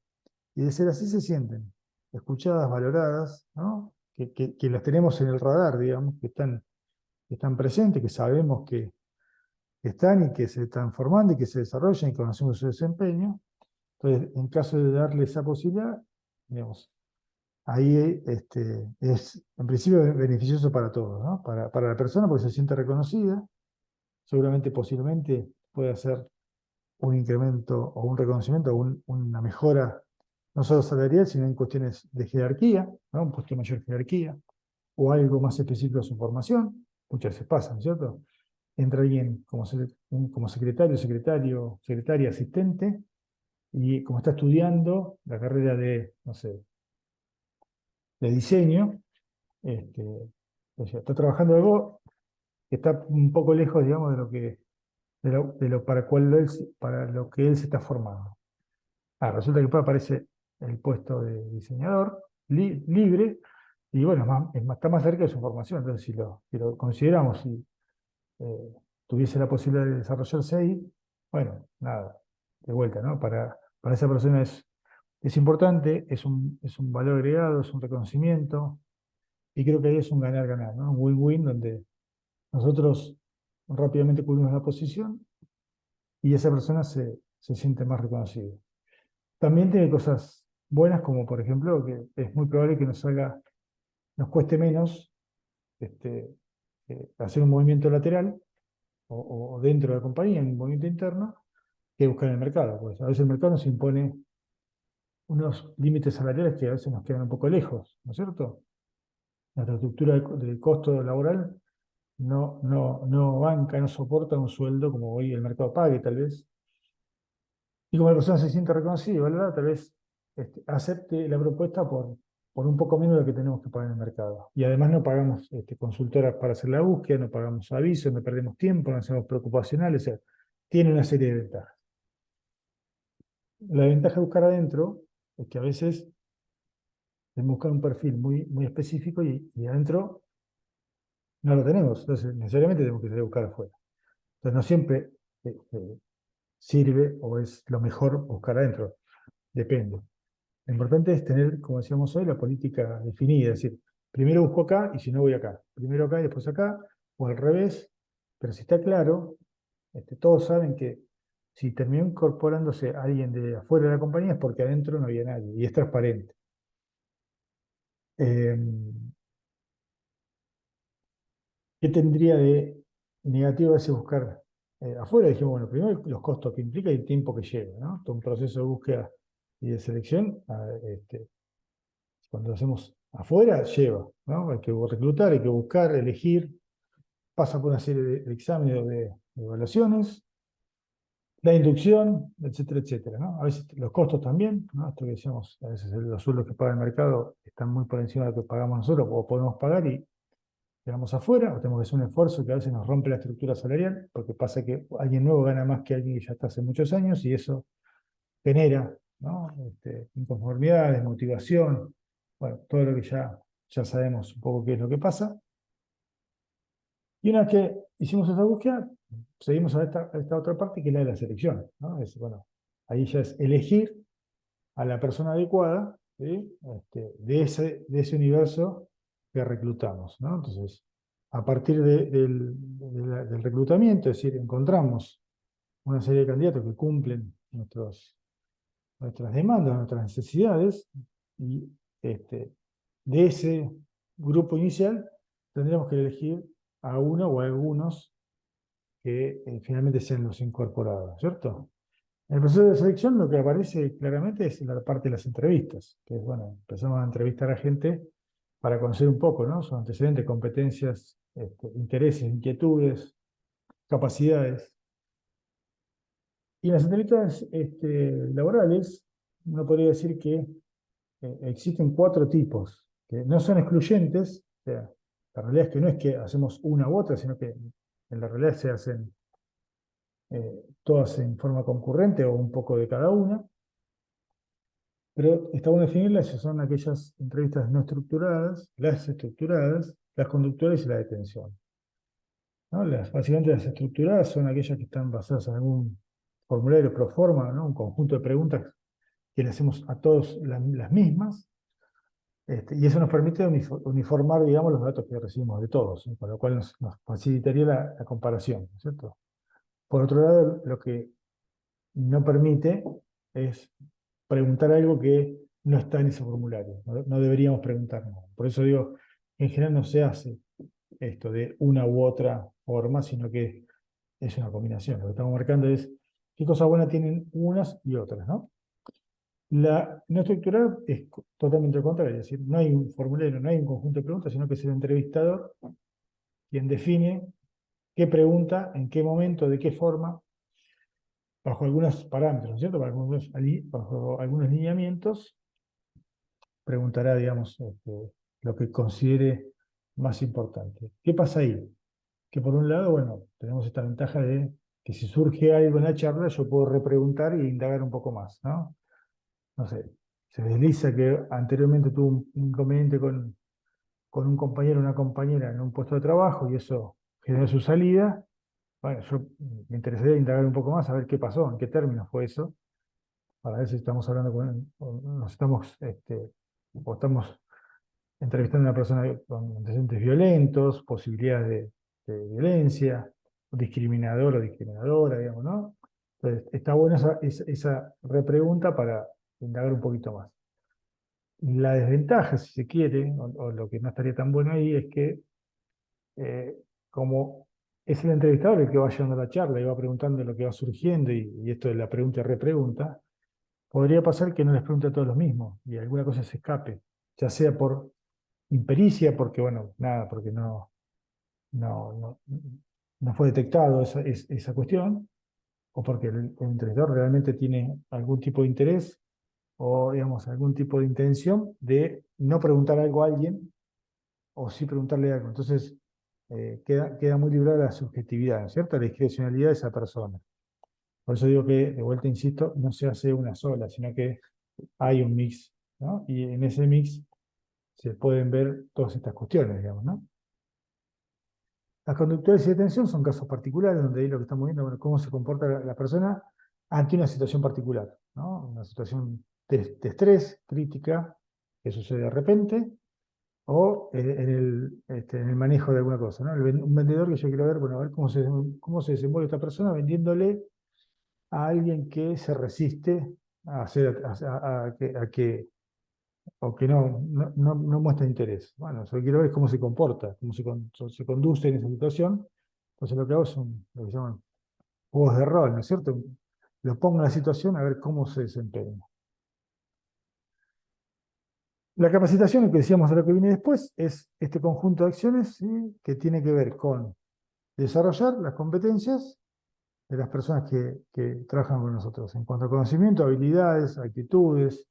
y de ser así se sienten escuchadas, valoradas, ¿no? Que las tenemos en el radar, digamos, que están presentes, que sabemos que están y que se están formando y que se desarrollan y conocemos su desempeño. Entonces, en caso de darle esa posibilidad, digamos, ahí es en principio beneficioso para todos, ¿no? Para la persona porque se siente reconocida, seguramente posiblemente puede hacer un incremento o un reconocimiento o una mejora, no solo salarial, sino en cuestiones de jerarquía, ¿no? Un puesto de mayor jerarquía, o algo más específico de su formación. Muchas veces pasa, ¿no es cierto? Entra alguien como secretario, secretaria, asistente, y como está estudiando la carrera de, no sé, de diseño, este, o sea, está trabajando algo que está un poco lejos, digamos, de lo para lo que él se está formando. Resulta que después aparece el puesto de diseñador libre, y bueno, está más cerca de su formación. Entonces, si lo consideramos, si eh, tuviese la posibilidad de desarrollarse ahí, bueno, nada, de vuelta, ¿no? Para esa persona es importante, es un valor agregado, es un reconocimiento, y creo que ahí es un ganar-ganar, ¿no? Un win-win donde nosotros rápidamente cubrimos la posición y esa persona se siente más reconocida. También tiene cosas buenas, como por ejemplo que es muy probable que nos cueste menos este, hacer un movimiento lateral o dentro de la compañía, un movimiento interno, que buscar en el mercado. Pues a veces el mercado nos impone unos límites salariales que a veces nos quedan un poco lejos, ¿no es cierto? Nuestra estructura de costo laboral no banca, no soporta un sueldo como hoy el mercado pague, tal vez. Y como la persona se siente reconocida y valorada, tal vez acepte la propuesta por un poco menos de lo que tenemos que pagar en el mercado. Y además no pagamos consultoras para hacer la búsqueda, no pagamos avisos, no perdemos tiempo, no hacemos preocupacionales. O sea, tiene una serie de ventajas. La ventaja de buscar adentro es que a veces tenemos que buscar un perfil muy, muy específico y adentro no lo tenemos, entonces necesariamente tenemos que salir a buscar afuera. Entonces no siempre sirve o es lo mejor buscar adentro, depende. Lo importante es tener, como decíamos hoy, la política definida, es decir, primero busco acá y si no voy acá, primero acá y después acá, o al revés, pero si está claro, todos saben que si terminó incorporándose alguien de afuera de la compañía es porque adentro no había nadie y es transparente. Eh, ¿Qué tendría de negativo ese buscar afuera? Dijimos, bueno, primero los costos que implica y el tiempo que lleva, ¿no? Todo un proceso de búsqueda y de selección, cuando lo hacemos afuera, lleva, ¿no? Hay que reclutar, hay que buscar, elegir, pasa por una serie de exámenes o de evaluaciones, la inducción, etcétera, etcétera, ¿no? A veces los costos también, ¿no? Esto que decíamos, a veces los sueldos que paga el mercado están muy por encima de lo que pagamos nosotros o podemos pagar y quedamos afuera, o tenemos que hacer un esfuerzo que a veces nos rompe la estructura salarial, porque pasa que alguien nuevo gana más que alguien que ya está hace muchos años y eso genera, ¿no? Inconformidad, desmotivación, bueno, todo lo que ya sabemos un poco qué es lo que pasa. Y una vez que hicimos esa búsqueda, seguimos a esta otra parte que es la de la selección, ¿no? Bueno, ahí ya es elegir a la persona adecuada, ¿sí? De ese universo que reclutamos, ¿no? Entonces, a partir del reclutamiento, es decir, encontramos una serie de candidatos que cumplen nuestras demandas, nuestras necesidades, y de ese grupo inicial tendremos que elegir a uno o a algunos que finalmente sean los incorporados, ¿cierto? En el proceso de selección lo que aparece claramente es la parte de las entrevistas, que es, bueno, empezamos a entrevistar a gente para conocer un poco, ¿no? Sus antecedentes, competencias, intereses, inquietudes, capacidades. Y en las entrevistas laborales, uno podría decir que existen cuatro tipos, que no son excluyentes, o sea, la realidad es que no es que hacemos una u otra, sino que en la realidad se hacen todas en forma concurrente o un poco de cada una. Pero está bueno definirlas, si son aquellas entrevistas no estructuradas, las estructuradas, las conductuales y la detención, ¿no? Básicamente las estructuradas son aquellas que están basadas en algún formulario pro forma, ¿no? Un conjunto de preguntas que le hacemos a todos las mismas, y eso nos permite uniformar, digamos, los datos que recibimos de todos, ¿no? Con lo cual nos facilitaría la comparación, ¿no es cierto? Por otro lado, lo que no permite es preguntar algo que no está en ese formulario. No, no deberíamos preguntarnos. Por eso digo, en general no se hace esto de una u otra forma, sino que es una combinación. Lo que estamos marcando es qué cosas buenas tienen unas y otras, ¿no? La no estructurada es totalmente lo contrario, es decir, no hay un formulario, no hay un conjunto de preguntas, sino que es el entrevistador quien define qué pregunta, en qué momento, de qué forma, bajo algunos parámetros, ¿no es cierto? Bajo algunos lineamientos, preguntará, digamos, lo que considere más importante. ¿Qué pasa ahí? Que por un lado, bueno, tenemos esta ventaja de que si surge algo en la charla, yo puedo repreguntar e indagar un poco más, ¿no? No sé, se desliza que anteriormente tuvo un inconveniente con un compañero o una compañera en un puesto de trabajo y eso generó su salida. Bueno, yo me interesaría indagar un poco más, a ver qué pasó, en qué términos fue eso, para ver si estamos hablando o nos estamos, o estamos entrevistando a una persona con antecedentes violentos, posibilidades de violencia, discriminador o discriminadora, digamos, ¿no? Entonces, está buena esa repregunta para indagar un poquito más. La desventaja, si se quiere, o lo que no estaría tan bueno ahí, es que eh, como es el entrevistador el que va llevando la charla y va preguntando lo que va surgiendo, y esto de la pregunta y repregunta, podría pasar que no les pregunte a todos los mismos y alguna cosa se escape, ya sea por impericia, porque, bueno, nada, porque no, no, no fue detectado esa cuestión, o porque el entrevistador realmente tiene algún tipo de interés o, digamos, algún tipo de intención de no preguntar algo a alguien o sí preguntarle algo. Entonces, queda muy librada la subjetividad, ¿no es cierto? La discrecionalidad de esa persona. Por eso digo que, de vuelta insisto, no se hace una sola, sino que hay un mix, ¿no? Y en ese mix se pueden ver todas estas cuestiones, digamos, ¿no? Las conductuales y de tensión son casos particulares donde ahí lo que estamos viendo, bueno, cómo se comporta la persona ante una situación particular, ¿no? Una situación de estrés, crítica, que sucede de repente, o en el manejo de alguna cosa, ¿no? Un vendedor que yo quiero ver, bueno, a ver cómo se desenvuelve esta persona vendiéndole a alguien que se resiste a hacer, o que no muestra interés. Bueno, yo quiero ver cómo se comporta, cómo se conduce en esa situación. Entonces lo que hago son lo que llaman juegos de rol, ¿no es cierto? Lo pongo en la situación a ver cómo se desempeña. La capacitación, lo que decíamos de lo que viene después, es este conjunto de acciones, ¿sí? Que tiene que ver con desarrollar las competencias de las personas que trabajan con nosotros, en cuanto a conocimiento, habilidades, actitudes,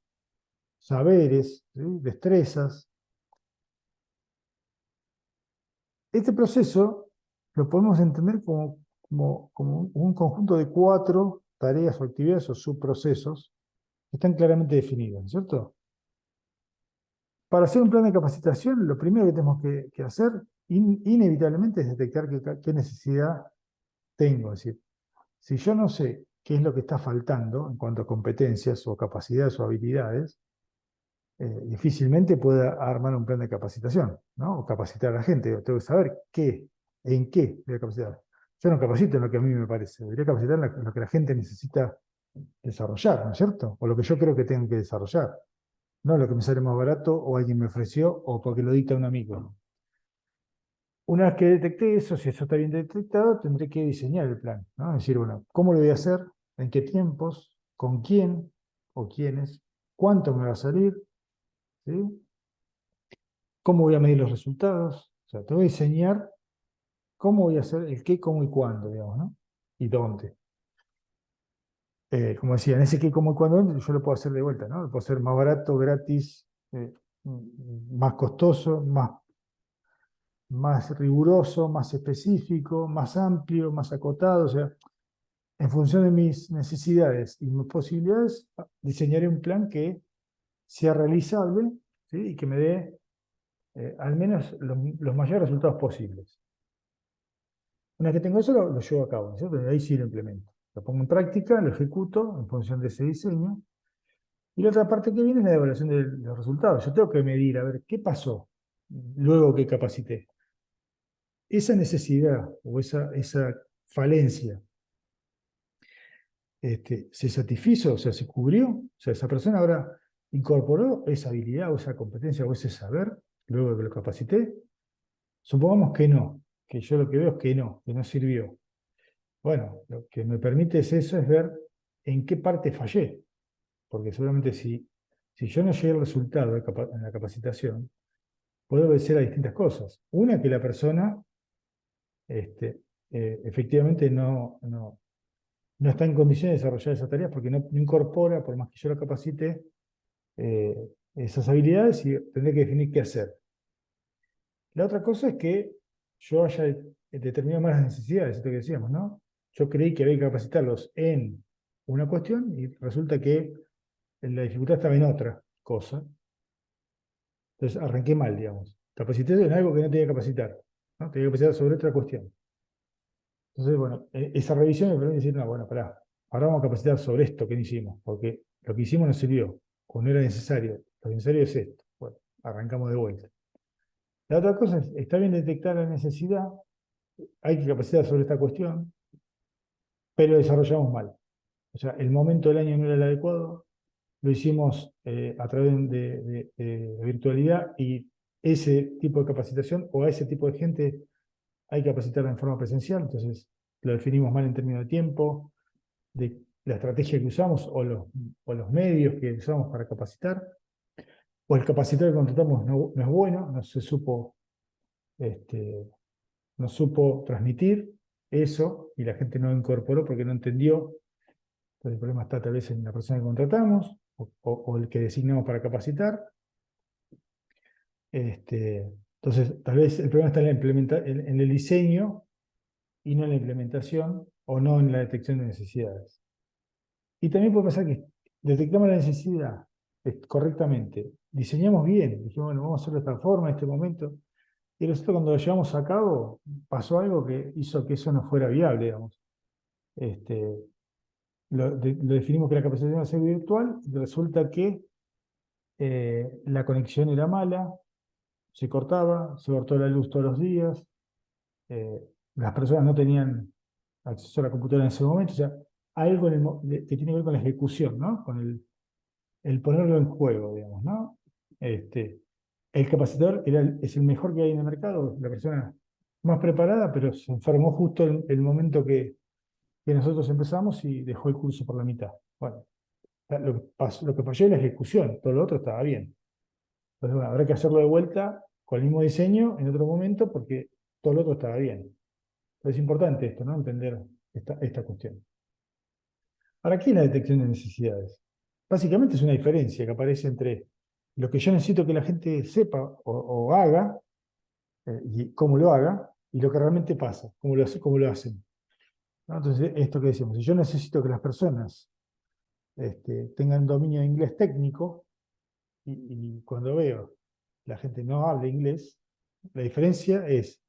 saberes, ¿sí? Destrezas. Este proceso lo podemos entender como un conjunto de 4 tareas o actividades o subprocesos que están claramente definidos, ¿no es cierto? Para hacer un plan de capacitación, lo primero que tenemos que hacer inevitablemente es detectar qué necesidad tengo. Es decir, si yo no sé qué es lo que está faltando en cuanto a competencias o capacidades o habilidades, difícilmente pueda armar un plan de capacitación, ¿no? O capacitar a la gente. Yo tengo que saber en qué voy a capacitar. Yo no capacito en lo que a mí me parece, debería capacitar en lo que la gente necesita desarrollar, ¿no es cierto? O lo que yo creo que tengo que desarrollar, no lo que me sale más barato o alguien me ofreció o porque lo dicta un amigo. Una vez que detecté eso, si eso está bien detectado, tendré que diseñar el plan, ¿no? Es decir, bueno, ¿cómo lo voy a hacer? ¿En qué tiempos? ¿Con quién o quiénes? ¿Cuánto me va a salir? ¿Sí? ¿Cómo voy a medir los resultados? O sea, tengo que diseñar cómo voy a hacer el qué, cómo y cuándo, digamos, ¿no? Y dónde. Como decía, en ese qué, cómo y cuándo, dónde, yo lo puedo hacer de vuelta, ¿no? Lo puedo hacer más barato, gratis, más costoso, más riguroso, más específico, más amplio, más acotado. O sea, en función de mis necesidades y mis posibilidades, diseñaré un plan que sea realizable, ¿sí? Y que me dé al menos los mayores resultados posibles. Una vez que tengo eso, lo llevo a cabo, ¿no es cierto? Y ahí sí lo implemento. Lo pongo en práctica, lo ejecuto en función de ese diseño. Y la otra parte que viene es la evaluación de los resultados. Yo tengo que medir, a ver, ¿qué pasó luego que capacité? Esa necesidad o esa falencia, ¿se satisfizo? O sea, ¿se cubrió? O sea, esa persona ahora incorporó esa habilidad o esa competencia o ese saber luego de que lo capacité. Supongamos que no, que yo lo que veo es que no sirvió. Bueno, lo que me permite es eso, es ver en qué parte fallé, porque seguramente si yo no llegué al resultado en la capacitación, puede obedecer a distintas cosas. Una, que la persona este, efectivamente no está en condiciones de desarrollar esas tareas porque no incorpora, por más que yo la capacite, eh, esas habilidades y tendré que definir qué hacer. La otra cosa es que yo haya determinado más las necesidades, esto que decíamos, ¿no? Yo creí que había que capacitarlos en una cuestión y resulta que la dificultad estaba en otra cosa. Entonces arranqué mal, digamos. Capacité en algo que no tenía que capacitar, ¿no? Tenía que capacitar sobre otra cuestión. Entonces, bueno, esa revisión me permite decir, no, bueno, pará, ahora vamos a capacitar sobre esto que no hicimos, porque lo que hicimos no sirvió, o no era necesario. Lo necesario es esto. Bueno, arrancamos de vuelta. La otra cosa es, está bien detectar la necesidad, hay que capacitar sobre esta cuestión, pero desarrollamos mal. O sea, el momento del año no era el adecuado, lo hicimos a través de virtualidad y ese tipo de capacitación o a ese tipo de gente hay que capacitarla en forma presencial, entonces lo definimos mal en términos de tiempo, de la estrategia que usamos o los medios que usamos para capacitar, o el capacitor que contratamos no es bueno, este, no supo transmitir eso y la gente no lo incorporó porque no entendió. Entonces el problema está tal vez en la persona que contratamos o el que designamos para capacitar. Entonces, tal vez el problema está en el diseño y no en la implementación o no en la detección de necesidades. Y también puede pasar que detectamos la necesidad correctamente, diseñamos bien, dijimos, bueno, vamos a hacerlo de esta forma en este momento, Y nosotros cuando lo llevamos a cabo, pasó algo que hizo que eso no fuera viable, digamos. Este, lo definimos que la capacitación iba a ser virtual, y resulta que la conexión era mala, se cortó la luz todos los días, eh, las personas no tenían acceso a la computadora en ese momento, o sea, algo que tiene que ver con la ejecución, ¿no? Con el ponerlo en juego, digamos, ¿no? Este, el capacitador es el mejor que hay en el mercado, la persona más preparada, pero se enfermó justo en el momento que nosotros empezamos y dejó el curso por la mitad. Bueno, lo que falló es la ejecución, todo lo otro estaba bien. Entonces, bueno, habrá que hacerlo de vuelta con el mismo diseño en otro momento porque todo lo otro estaba bien. Pero es importante esto, ¿no? Entender esta cuestión. Ahora, ¿qué es la detección de necesidades? Básicamente es una diferencia que aparece entre lo que yo necesito que la gente sepa o haga, y cómo lo haga, y lo que realmente pasa, cómo lo hacen. ¿No? Entonces, esto que decimos, si yo necesito que las personas tengan dominio de inglés técnico, y cuando veo la gente no habla inglés, la diferencia es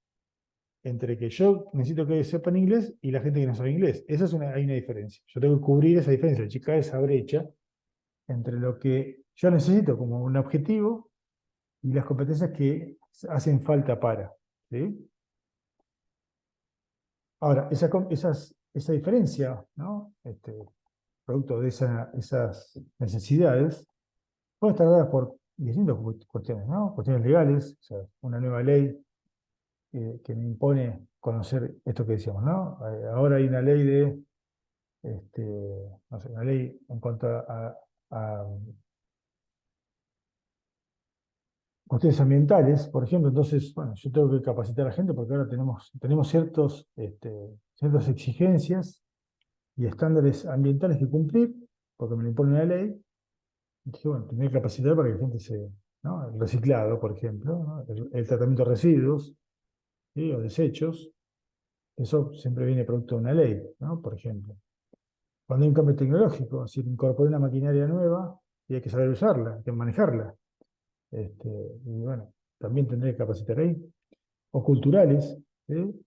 entre que yo necesito que sepan inglés y la gente que no sabe inglés. Hay una diferencia. Yo tengo que cubrir esa diferencia, chica, esa brecha entre lo que yo necesito como un objetivo y las competencias que hacen falta para. ¿Sí? Ahora, esa diferencia, ¿no? Producto de esas necesidades, puede estar dadas por distintas cuestiones, ¿no? Cuestiones legales, o sea, una nueva ley que me impone conocer esto que decíamos, ¿no? Ahora hay una ley este, no sé, una ley en cuanto a cuestiones ambientales, por ejemplo, entonces, bueno, yo tengo que capacitar a la gente porque ahora tenemos ciertas exigencias y estándares ambientales que cumplir, porque me lo impone una ley. Y dije, bueno, tengo que capacitar para que la gente ¿no? El reciclado, por ejemplo, ¿no? El tratamiento de residuos, ¿sí? O desechos, eso siempre viene producto de una ley, ¿no? Por ejemplo. Cuando hay un cambio tecnológico, si incorpora una maquinaria nueva y hay que saber usarla, hay que manejarla. Este, y bueno, también tendré que capacitar ahí. O culturales, ¿sí?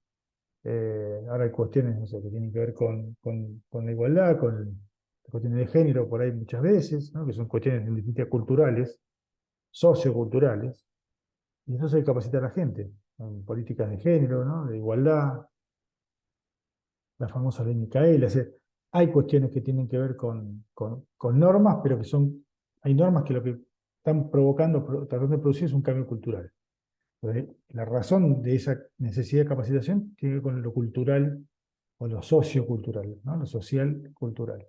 Ahora hay cuestiones, no sé, que tienen que ver con la igualdad, con cuestiones de género por ahí muchas veces, ¿no? Que son cuestiones en definitiva culturales, socioculturales, y entonces hay que capacitar a la gente en políticas de género, ¿no? De igualdad, la famosa ley Micaela. Es decir, hay cuestiones que tienen que ver con normas, pero hay normas que lo que están tratando de producir es un cambio cultural. Entonces, la razón de esa necesidad de capacitación tiene que ver con lo cultural o lo sociocultural, ¿no? Lo social cultural.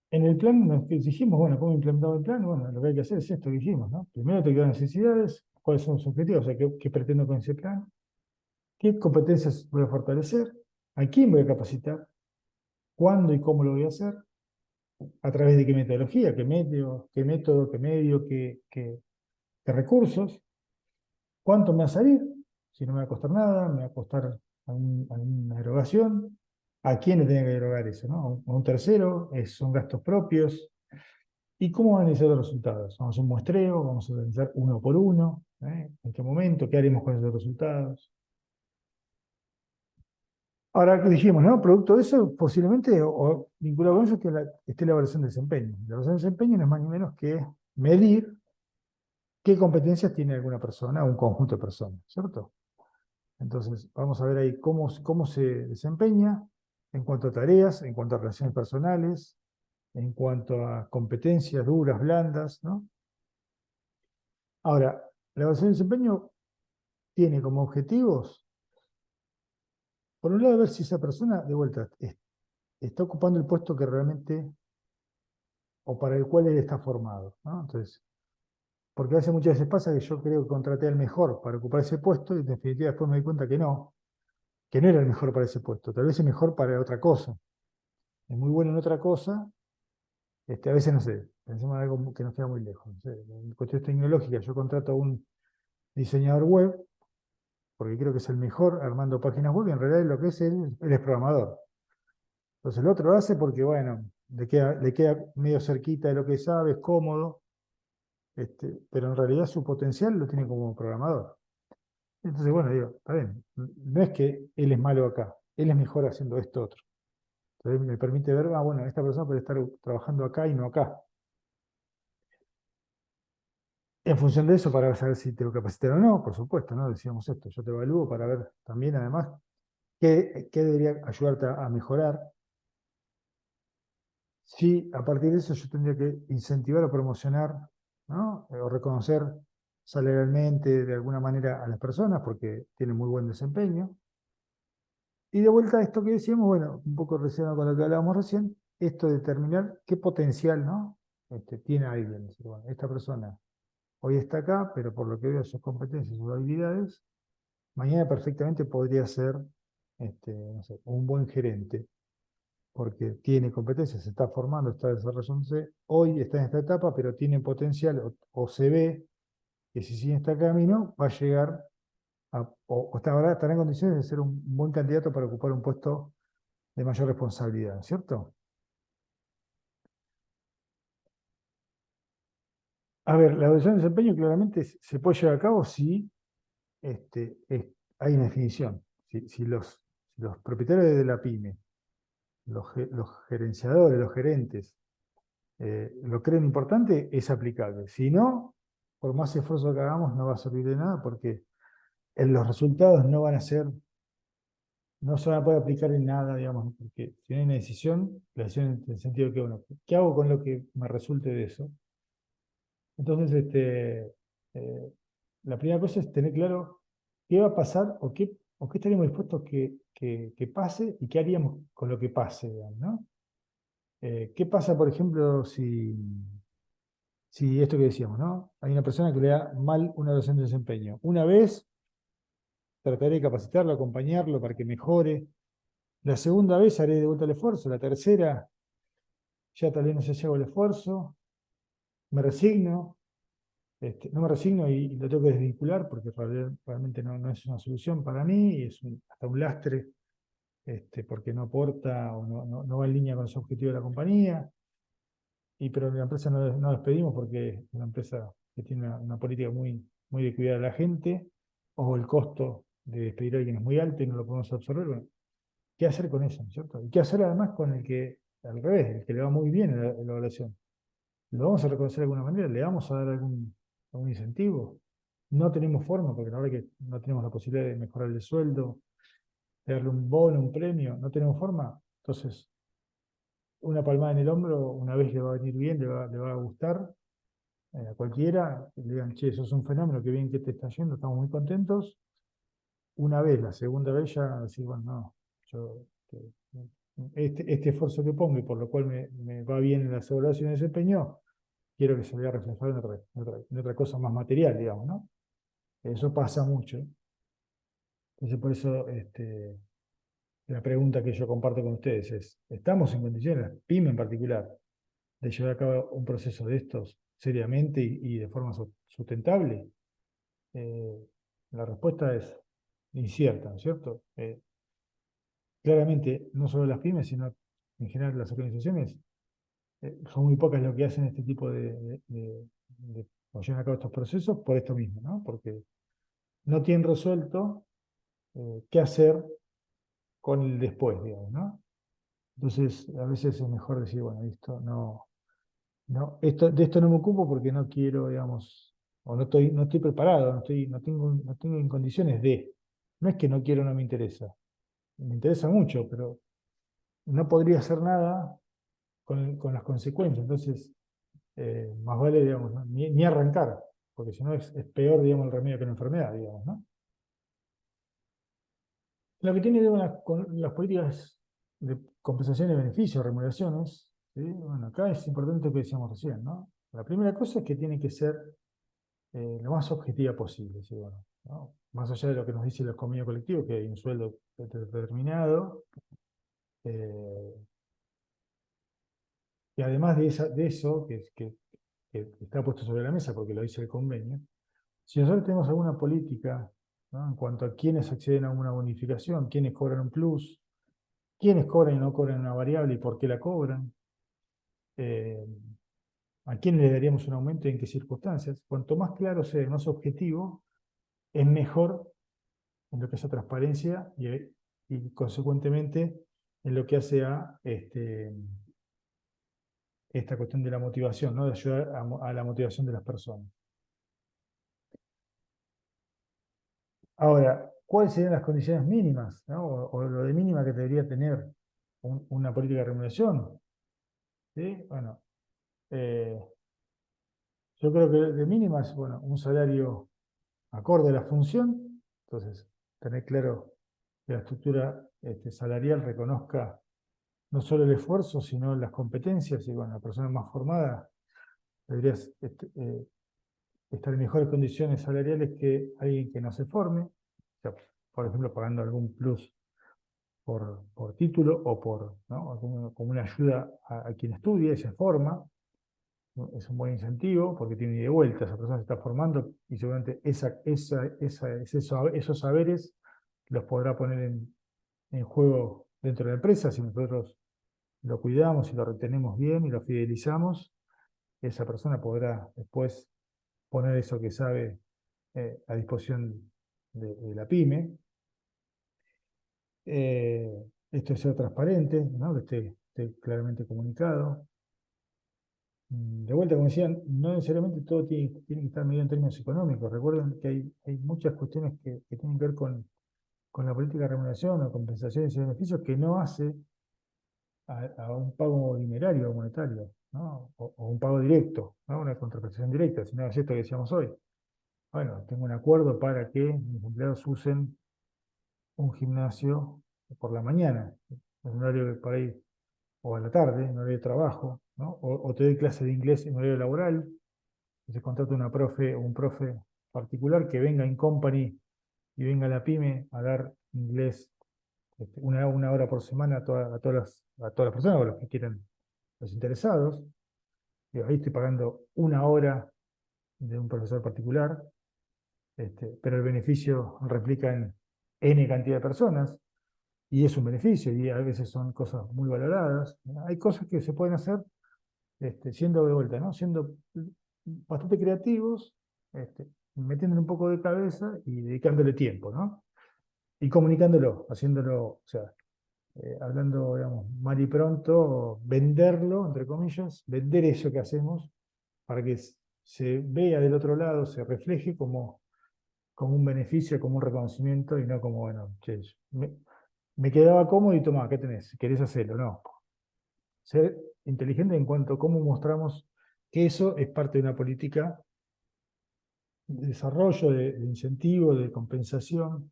En el plan nos dijimos, bueno, ¿cómo implementamos el plan? Bueno, lo que hay que hacer es esto que dijimos, ¿no? Primero te quedan necesidades, cuáles son los objetivos, o sea, qué pretendo con ese plan, qué competencias voy a fortalecer, a quién voy a capacitar, cuándo y cómo lo voy a hacer, a través de qué metodología, qué medio, qué recursos, cuánto me va a salir, si no me va a costar nada, me va a costar alguna erogación, a quién le tiene que erogar eso, ¿no? A un tercero, son gastos propios. ¿Y cómo van a iniciar los resultados? Vamos a hacer un muestreo, vamos a organizar uno por uno, ¿eh? ¿En qué momento? ¿Qué haremos con esos resultados? Ahora que dijimos, ¿no? Producto de eso, posiblemente, o vinculado con eso, esté la evaluación de desempeño. La evaluación de desempeño no es más ni menos que medir qué competencias tiene alguna persona o un conjunto de personas, ¿cierto? Entonces, vamos a ver ahí cómo se desempeña en cuanto a tareas, en cuanto a relaciones personales, en cuanto a competencias duras, blandas, ¿no? Ahora, la evaluación de desempeño tiene como objetivos, por un lado, ver si esa persona, de vuelta, está ocupando el puesto que realmente, o para el cual él está formado, ¿no? Entonces, porque a veces muchas veces pasa que yo creo que contraté al mejor para ocupar ese puesto y en definitiva después me di cuenta que no era el mejor para ese puesto, tal vez es mejor para otra cosa. Es muy bueno en otra cosa, a veces no sé, pensemos en algo que nos queda muy lejos. No sé, en cuestiones tecnológicas, yo contrato a un diseñador web porque creo que es el mejor armando páginas web y en realidad lo que es él es programador. Entonces el otro lo hace porque, bueno, le queda medio cerquita de lo que sabe, es cómodo, pero en realidad su potencial lo tiene como programador. Entonces, bueno, digo, está bien, no es que él es malo acá, él es mejor haciendo esto otro. Entonces me permite ver, bueno, esta persona puede estar trabajando acá y no acá. En función de eso, para saber si tengo capacitar o no, por supuesto, ¿no? Decíamos esto, yo te evalúo para ver también, además, qué debería ayudarte a mejorar. Si a partir de eso yo tendría que incentivar o promocionar, ¿no? O reconocer salarialmente de alguna manera a las personas porque tienen muy buen desempeño. Y de vuelta a esto que decíamos, bueno, un poco relacionado con lo que hablábamos recién, esto de determinar qué potencial, ¿no? Tiene alguien. Decir, bueno, esta persona hoy está acá, pero por lo que veo sus competencias, sus habilidades, mañana perfectamente podría ser, no sé, un buen gerente, porque tiene competencias, se está formando, está desarrollándose, hoy está en esta etapa, pero tiene potencial o se ve que si sigue este camino va a llegar o estará en condiciones de ser un buen candidato para ocupar un puesto de mayor responsabilidad, ¿cierto? A ver, la evaluación de desempeño claramente se puede llevar a cabo si hay una definición. Si los propietarios de la pyme, los gerenciadores, los gerentes, lo creen importante, es aplicable. Si no, por más esfuerzo que hagamos, no va a servir de nada porque los resultados no van a ser, no se van a poder aplicar en nada, digamos, porque si no hay una decisión, la decisión en el sentido que, bueno, ¿qué hago con lo que me resulte de eso? Entonces, eh, la primera cosa es tener claro qué va a pasar o qué estaríamos dispuestos que pase y qué haríamos con lo que pase, digamos, ¿no? ¿Qué pasa, por ejemplo, si esto que decíamos, ¿no? Hay una persona que le da mal una evaluación de desempeño. Una vez trataré de capacitarlo, acompañarlo para que mejore. La segunda vez haré de vuelta el esfuerzo. La tercera, ya tal vez no sé si hago el esfuerzo. Me resigno. No me resigno y lo tengo que desvincular porque realmente no es una solución para mí y es hasta un lastre porque no aporta o no va en línea con los objetivos de la compañía. Pero la empresa no despedimos porque es una empresa que tiene una política muy de cuidar a la gente o el costo de despedir a alguien es muy alto y no lo podemos absorber. Bueno, ¿qué hacer con eso, ¿no es cierto? Y qué hacer además con el que, al revés, el que le va muy bien en la evaluación. ¿Lo vamos a reconocer de alguna manera? ¿Le vamos a dar algún incentivo? No tenemos forma, porque la verdad que no tenemos la posibilidad de mejorar el sueldo, de darle un bono, un premio, no tenemos forma. Entonces, una palmada en el hombro, una vez le va a venir bien, le va a gustar a cualquiera, le digan, che, sos un fenómeno, qué bien que te está yendo, estamos muy contentos. Una vez, la segunda vez ya decir, bueno, no, yo, este esfuerzo que pongo y por lo cual me va bien en las evaluaciones de desempeño, quiero que se vea reflejado en otra cosa más material, digamos, ¿no? Eso pasa mucho. Entonces, por eso, la pregunta que yo comparto con ustedes es, ¿estamos en condiciones, PYME en particular, de llevar a cabo un proceso de estos seriamente y de forma sustentable? Eh, la respuesta es incierta, ¿no es cierto? Claramente, no solo las pymes, sino en general las organizaciones, son muy pocas lo que hacen este tipo o llevan a cabo estos procesos por esto mismo, ¿no? Porque no tienen resuelto qué hacer con el después, digamos, ¿no? Entonces, a veces es mejor decir, bueno, esto de esto no me ocupo porque no quiero, digamos, o no estoy preparado, no tengo en condiciones de. No es que no quiero, no me interesa mucho, pero no podría hacer nada con las consecuencias. Entonces, más vale, digamos, ¿no? ni arrancar, porque si no es peor, digamos, el remedio que la enfermedad, digamos, ¿no? Lo que tiene con las políticas de compensación de beneficios, remuneraciones, ¿sí? Bueno, acá es importante lo que decíamos recién, ¿no? La primera cosa es que tiene que ser lo más objetiva posible, ¿sí? Bueno, ¿no? Más allá de lo que nos dice los convenios colectivos, que hay un sueldo determinado, eh, y además de eso, que está puesto sobre la mesa porque lo dice el convenio, si nosotros tenemos alguna política, ¿no? En cuanto a quiénes acceden a una bonificación, quiénes cobran un plus, quiénes cobran y no cobran una variable y por qué la cobran, eh, ¿A quién le daríamos un aumento y en qué circunstancias? Cuanto más claro sea, más objetivo, es mejor en lo que hace a transparencia y consecuentemente en lo que hace a esta cuestión de la motivación, ¿no? De ayudar a la motivación de las personas. Ahora, ¿cuáles serían las condiciones mínimas, ¿no? O lo de mínima que debería tener una política de remuneración? ¿Sí? Bueno, eh, yo creo que de mínima es, bueno, un salario acorde a la función. Entonces, tener claro que la estructura salarial reconozca no solo el esfuerzo, sino las competencias. Y bueno, la persona más formada debería estar en mejores condiciones salariales que alguien que no se forme. O sea, por ejemplo, pagando algún plus por título o ¿no? Como una ayuda a quien estudia y se forma. ¿No? Es un buen incentivo porque tiene ida y de vuelta, esa persona se está formando y seguramente esos saberes los podrá poner en juego dentro de la empresa. Si nosotros lo cuidamos y lo retenemos bien y lo fidelizamos, esa persona podrá después poner eso que sabe a disposición de la pyme. Esto es ser transparente, ¿no? Que esté claramente comunicado. De vuelta, como decían, no necesariamente todo tiene que estar medido en términos económicos. Recuerden que hay muchas cuestiones que tienen que ver con la política de remuneración o compensaciones y beneficios que no hace a un pago dinerario o monetario, ¿no? O un pago directo, ¿no? Una contraprestación directa, sino es esto que decíamos hoy. Bueno, tengo un acuerdo para que mis empleados usen un gimnasio por la mañana, en un horario por ahí, o a la tarde, en horario de trabajo, ¿no? O te doy clase de inglés en horario laboral. Entonces contrato una profe o un profe particular que venga en company y venga a la pyme a dar inglés una hora por semana a todas las personas o los que quieran, los interesados. Y ahí estoy pagando una hora de un profesor particular, pero el beneficio replica en N cantidad de personas y es un beneficio y a veces son cosas muy valoradas. Hay cosas que se pueden hacer siendo de vuelta, ¿no? Siendo bastante creativos, metiéndole un poco de cabeza y dedicándole tiempo, ¿no? Y comunicándolo, haciéndolo, o sea, hablando, digamos, mal y pronto, venderlo, entre comillas, vender eso que hacemos para que se vea del otro lado, se refleje como un beneficio, como un reconocimiento y no como, bueno, che, me quedaba cómodo y tomá, ¿qué tenés? ¿Querés hacerlo? No. Ser inteligente en cuanto a cómo mostramos que eso es parte de una política de desarrollo, de incentivo, de compensación.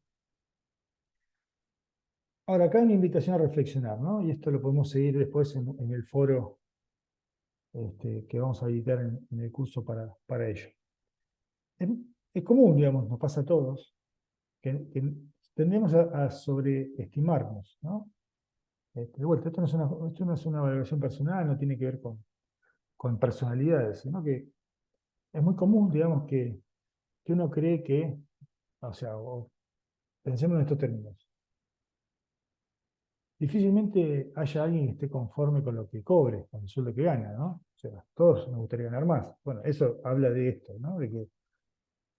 Ahora, acá hay una invitación a reflexionar, ¿no? Y esto lo podemos seguir después en el foro que vamos a editar en el curso para ello. Es común, digamos, nos pasa a todos, que tendemos a sobreestimarnos, ¿no? De vuelta, esto no es una valoración personal, no tiene que ver con personalidades, sino que es muy común, digamos, que uno cree que, o sea, pensemos en estos términos, difícilmente haya alguien que esté conforme con lo que cobre, con el sueldo que gana, ¿no? O sea, todos nos gustaría ganar más. Bueno, eso habla de esto, ¿no? De que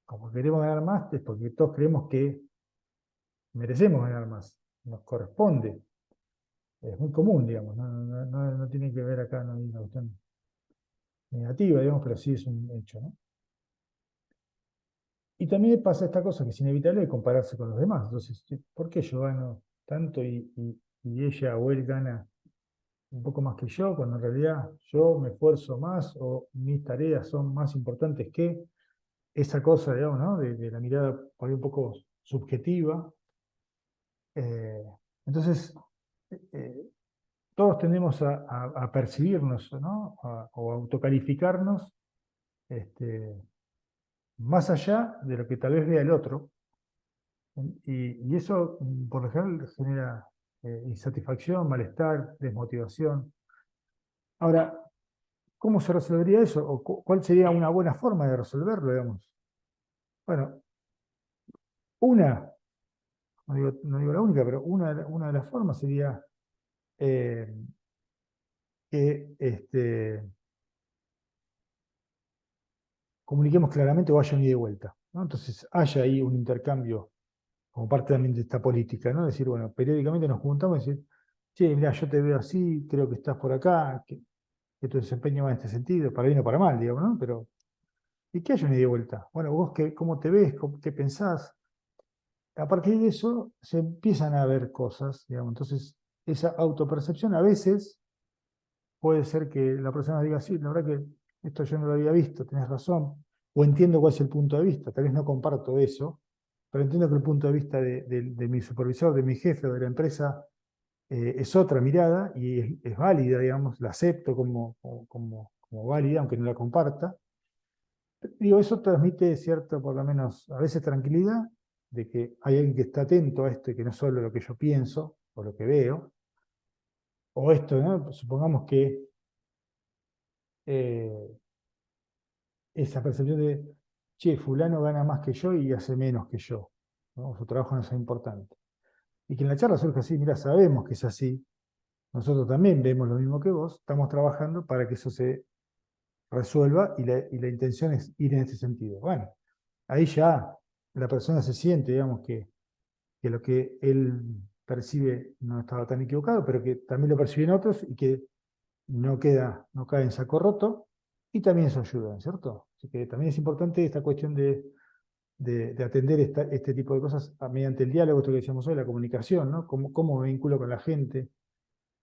como queremos ganar más es porque todos creemos que merecemos ganar más, nos corresponde. Es muy común, digamos, no tiene que ver acá, no hay una cuestión negativa, digamos, pero sí es un hecho, ¿no? Y también pasa esta cosa que es inevitable compararse con los demás. Entonces, ¿por qué yo gano tanto y ella o él gana un poco más que yo, cuando en realidad yo me esfuerzo más o mis tareas son más importantes que esa cosa, digamos, ¿no? De la mirada por ahí un poco subjetiva? Eh, entonces, eh, todos tendemos a percibirnos, ¿no? O a autocalificarnos este, más allá de lo que tal vez vea el otro. Y eso, por lo general, genera insatisfacción, malestar, desmotivación. Ahora, ¿cómo se resolvería eso? ¿O cuál sería una buena forma de resolverlo, digamos? Bueno, una, no digo la única, pero una de las formas sería eh, que comuniquemos claramente o haya un ida y vuelta, ¿no? Entonces haya ahí un intercambio como parte también de esta política, ¿no? Decir, bueno, periódicamente nos juntamos y decir, che, mira, yo te veo así, creo que estás por acá, que tu desempeño va en este sentido, para bien o para mal, digamos, ¿no? Pero, ¿y qué haya un ida y vuelta? Bueno, vos cómo te ves, qué pensás. A partir de eso se empiezan a ver cosas, digamos. Entonces, esa autopercepción a veces puede ser que la persona diga, sí, la verdad que esto yo no lo había visto, tenés razón, o entiendo cuál es el punto de vista, tal vez no comparto eso, pero entiendo que el punto de vista de mi supervisor, de mi jefe o de la empresa es otra mirada y es válida, digamos, la acepto como válida, aunque no la comparta. Digo, eso transmite cierto, por lo menos, a veces tranquilidad, de que hay alguien que está atento a esto y que no es solo lo que yo pienso o lo que veo, o esto, ¿no? Supongamos que eh, esa percepción de, che, fulano gana más que yo y hace menos que yo, ¿no? Su trabajo no es importante. Y que en la charla surge así, mira, sabemos que es así, nosotros también vemos lo mismo que vos, estamos trabajando para que eso se resuelva y la intención es ir en este sentido. Bueno, ahí ya la persona se siente, digamos, que lo que él percibe no estaba tan equivocado, pero que también lo perciben otros y que no cae en saco roto, y también eso ayuda, ¿no es cierto? Así que también es importante esta cuestión de atender este tipo de cosas mediante el diálogo, esto que decíamos hoy, la comunicación, ¿no? Cómo me vinculo con la gente,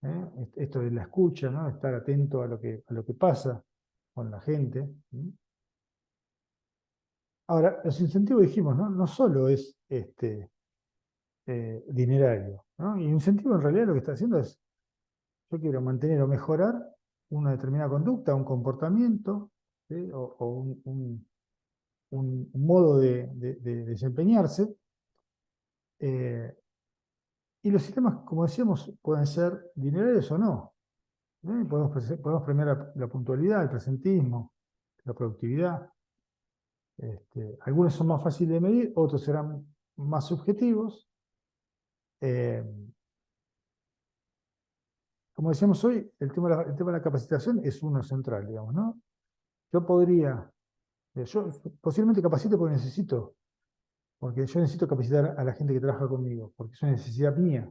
¿eh? Esto de la escucha, ¿no? Estar atento a lo que pasa con la gente. ¿Mm? Ahora, los incentivos dijimos, ¿no? No solo es dinerario, ¿no? Y incentivo en realidad lo que está haciendo es, yo quiero mantener o mejorar una determinada conducta, un comportamiento, ¿sí? O un modo de desempeñarse. eh, y los sistemas, como decíamos, pueden ser dinerarios o no. ¿Eh? Podemos premiar la puntualidad, el presentismo, la productividad. Algunos son más fáciles de medir, otros serán más subjetivos. Eh, Como decíamos hoy, el tema de la capacitación es uno central, digamos, ¿no? Yo podría, yo posiblemente capacito porque yo necesito capacitar a la gente que trabaja conmigo, porque es una necesidad mía.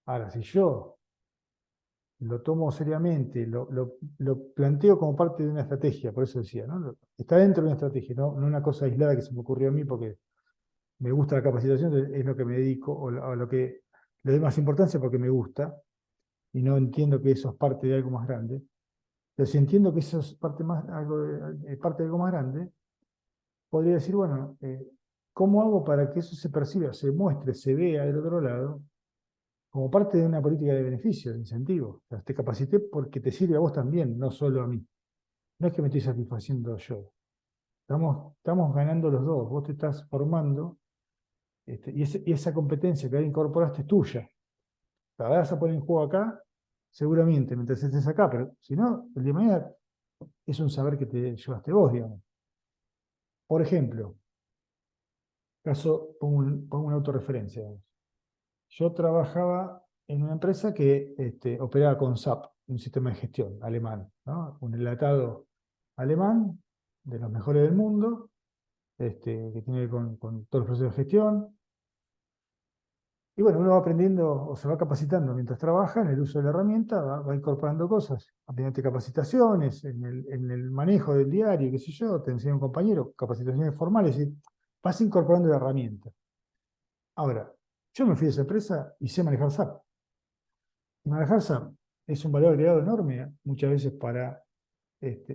Ahora, si yo lo tomo seriamente, lo planteo como parte de una estrategia, por eso decía, ¿no? Está dentro de una estrategia, no una cosa aislada que se me ocurrió a mí porque me gusta la capacitación, es lo que me dedico, o lo que le doy más importancia porque me gusta, y no entiendo que eso es parte de algo más grande. Pero si entiendo que eso es parte de algo más grande, podría decir, bueno, ¿cómo hago para que eso se perciba, se muestre, se vea del otro lado, como parte de una política de beneficio, de incentivo? O sea, te capacité porque te sirve a vos también, no solo a mí. No es que me estoy satisfaciendo yo. Estamos ganando los dos. Vos te estás formando, y esa competencia que ahora incorporaste es tuya. La vas a poner en juego acá, seguramente, mientras estés acá, pero si no, el día de mañana es un saber que te llevaste vos, digamos. Por ejemplo, pongo una autorreferencia, digamos. Yo trabajaba en una empresa que operaba con SAP, un sistema de gestión alemán, ¿no? Un enlatado alemán, de los mejores del mundo, que tiene que ver con todos los procesos de gestión. Y bueno, uno va aprendiendo o se va capacitando mientras trabaja en el uso de la herramienta, va incorporando cosas, mediante capacitaciones, en el manejo del diario, qué sé yo, te enseña un compañero, capacitaciones formales, y vas incorporando la herramienta. Ahora, yo me fui de esa empresa y sé manejar SAP. Y manejar SAP es un valor agregado enorme muchas veces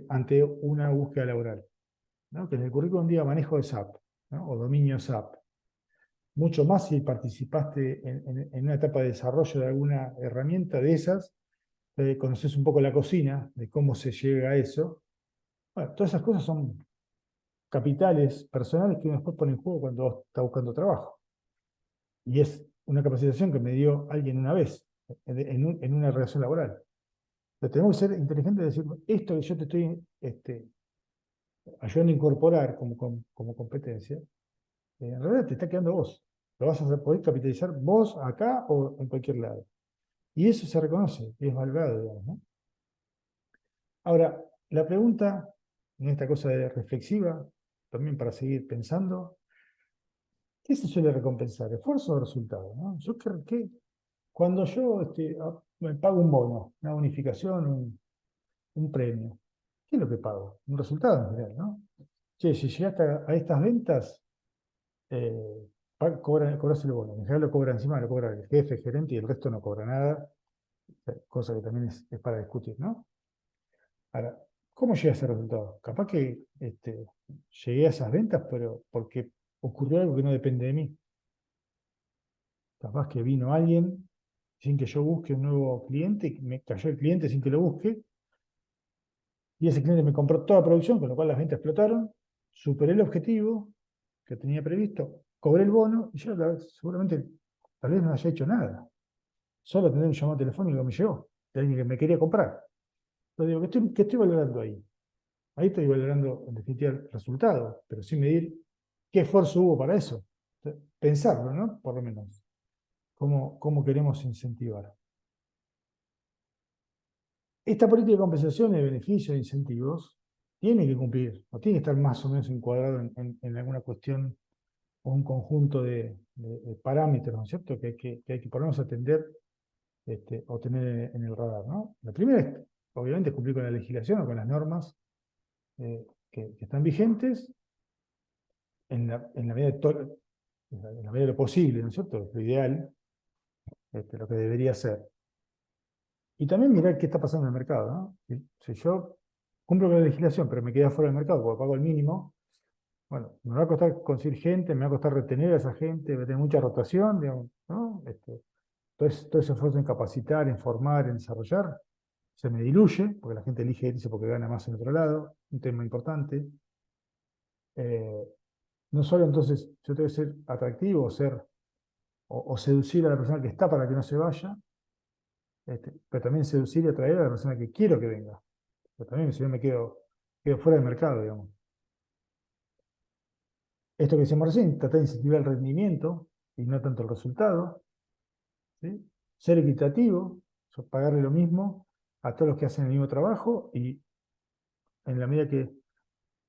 ante una búsqueda laboral, ¿no? Que en el currículum diga manejo de SAP, ¿no? O dominio SAP. Mucho más si participaste en una etapa de desarrollo de alguna herramienta de esas, conoces un poco la cocina, de cómo se llega a eso. Bueno, todas esas cosas son capitales personales que uno después pone en juego cuando está buscando trabajo. Y es una capacitación que me dio alguien una vez en una relación laboral. Pero tenemos que ser inteligentes y decir, esto que yo te estoy ayudando a incorporar como competencia, en realidad te está quedando vos. Lo vas a poder capitalizar vos acá o en cualquier lado. Y eso se reconoce, es valorado, digamos, ¿no? Ahora, la pregunta, en esta cosa de reflexiva, también para seguir pensando, ¿qué se suele recompensar? ¿Esfuerzo o resultado? ¿No? Yo creo que cuando yo me pago un bono, una bonificación, un premio, ¿qué es lo que pago? Un resultado en general, ¿no? Che, si llegaste a estas ventas, cobras el bono. En general lo cobra encima, lo cobra el jefe, el gerente y el resto no cobra nada, cosa que también es para discutir, ¿no? Ahora, ¿cómo llegué a ese resultado? Capaz que llegué a esas ventas, pero porque ocurrió algo que no depende de mí. Capaz que vino alguien sin que yo busque un nuevo cliente, me cayó el cliente sin que lo busque, y ese cliente me compró toda la producción, con lo cual las ventas explotaron, superé el objetivo que tenía previsto, cobré el bono, y yo seguramente tal vez no haya hecho nada. Solo tener un llamado telefónico que me llegó, de alguien que me quería comprar. Entonces digo, qué estoy valorando ahí? Ahí estoy valorando, en definitiva, el resultado, pero sin medir qué esfuerzo hubo para eso. Pensarlo, ¿no? Por lo menos. ¿Cómo queremos incentivar? Esta política de compensación de beneficios e incentivos tiene que cumplir, o tiene que estar más o menos encuadrado en alguna cuestión o un conjunto de parámetros, ¿no es cierto?, que hay que ponernos a atender o tener en el radar, ¿no? La primera es, obviamente, cumplir con la legislación o con las normas que están vigentes en la medida en la medida de lo posible, ¿no es cierto? Lo ideal, lo que debería ser. Y también mirar qué está pasando en el mercado, ¿no? Si yo cumplo con la legislación, pero me quedo fuera del mercado porque pago el mínimo, bueno, me va a costar conseguir gente, me va a costar retener a esa gente, va a tener mucha rotación, digamos, ¿no? Todo ese esfuerzo en capacitar, en formar, en desarrollar, se me diluye, porque la gente elige irse porque gana más en otro lado, un tema importante. Eh, no solo entonces yo tengo que ser atractivo, o seducir a la persona que está para que no se vaya, pero también seducir y atraer a la persona que quiero que venga. Pero también si yo quedo fuera del mercado, digamos. Esto que decíamos recién, tratar de incentivar el rendimiento y no tanto el resultado, ¿sí? Ser equitativo, pagarle lo mismo a todos los que hacen el mismo trabajo y en la medida que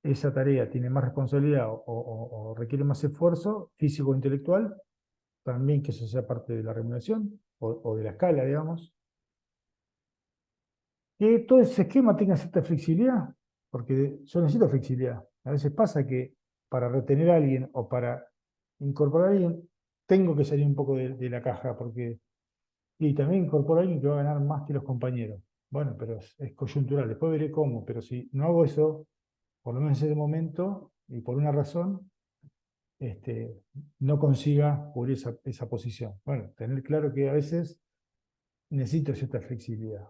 esa tarea tiene más responsabilidad o requiere más esfuerzo físico o intelectual, también que eso sea parte de la remuneración o de la escala, digamos. Que todo ese esquema tenga cierta flexibilidad, porque yo necesito flexibilidad. A veces pasa que para retener a alguien o para incorporar a alguien, tengo que salir un poco de la caja, y también incorporo a alguien que va a ganar más que los compañeros. Bueno, pero es coyuntural, después veré cómo, pero si no hago eso, por lo menos en ese momento, y por una razón, este, no consiga cubrir esa posición. Bueno, tener claro que a veces necesito cierta flexibilidad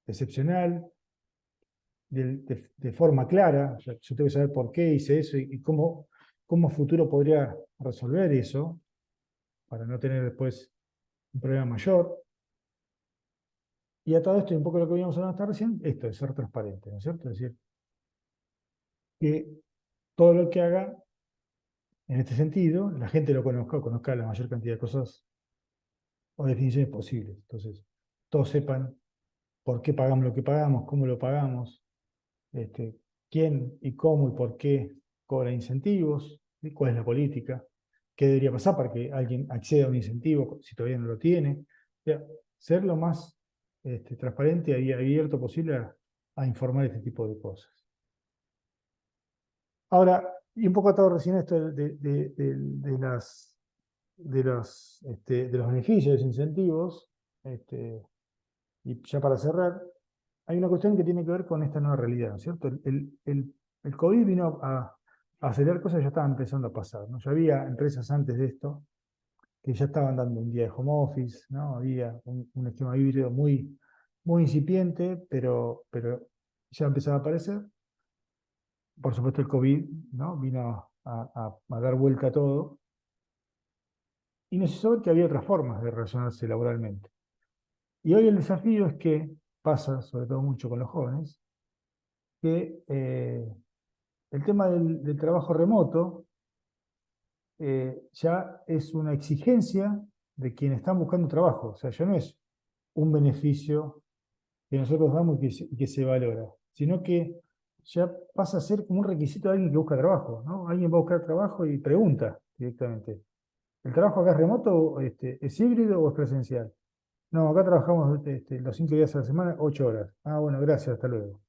excepcional, de forma clara. Yo tengo que saber por qué hice eso y cómo a futuro podría resolver eso para no tener después un problema mayor. Y a todo esto, y un poco lo que habíamos hablado hasta recién, esto de ser transparente, ¿no es cierto? Es decir, que todo lo que haga en este sentido, la gente lo conozca la mayor cantidad de cosas o definiciones posibles. Entonces, todos sepan por qué pagamos lo que pagamos, cómo lo pagamos, este, quién y cómo y por qué cobra incentivos, y cuál es la política, qué debería pasar para que alguien acceda a un incentivo si todavía no lo tiene. O sea, ser lo más transparente y abierto posible a informar este tipo de cosas. Ahora, y un poco atado recién a esto de los beneficios, de los incentivos, y ya para cerrar, hay una cuestión que tiene que ver con esta nueva realidad, ¿no es cierto? El COVID vino a acelerar cosas que ya estaban empezando a pasar, ¿no? Ya había empresas antes de esto que ya estaban dando un día de home office, ¿no? Había un esquema híbrido muy incipiente, pero ya empezaba a aparecer. Por supuesto, el COVID, ¿no? Vino a dar vuelta a todo y nos hizo ver que había otras formas de relacionarse laboralmente. Y hoy el desafío es que pasa, sobre todo mucho con los jóvenes, que el tema del trabajo remoto ya es una exigencia de quienes están buscando trabajo. O sea, ya no es un beneficio que nosotros damos y que se valora, sino que ya pasa a ser como un requisito de alguien que busca trabajo, ¿no? Alguien va a buscar trabajo y pregunta directamente. ¿El trabajo acá es remoto, es híbrido o es presencial? No, acá trabajamos los 5 días a la semana, 8 horas. Ah, bueno, gracias, hasta luego.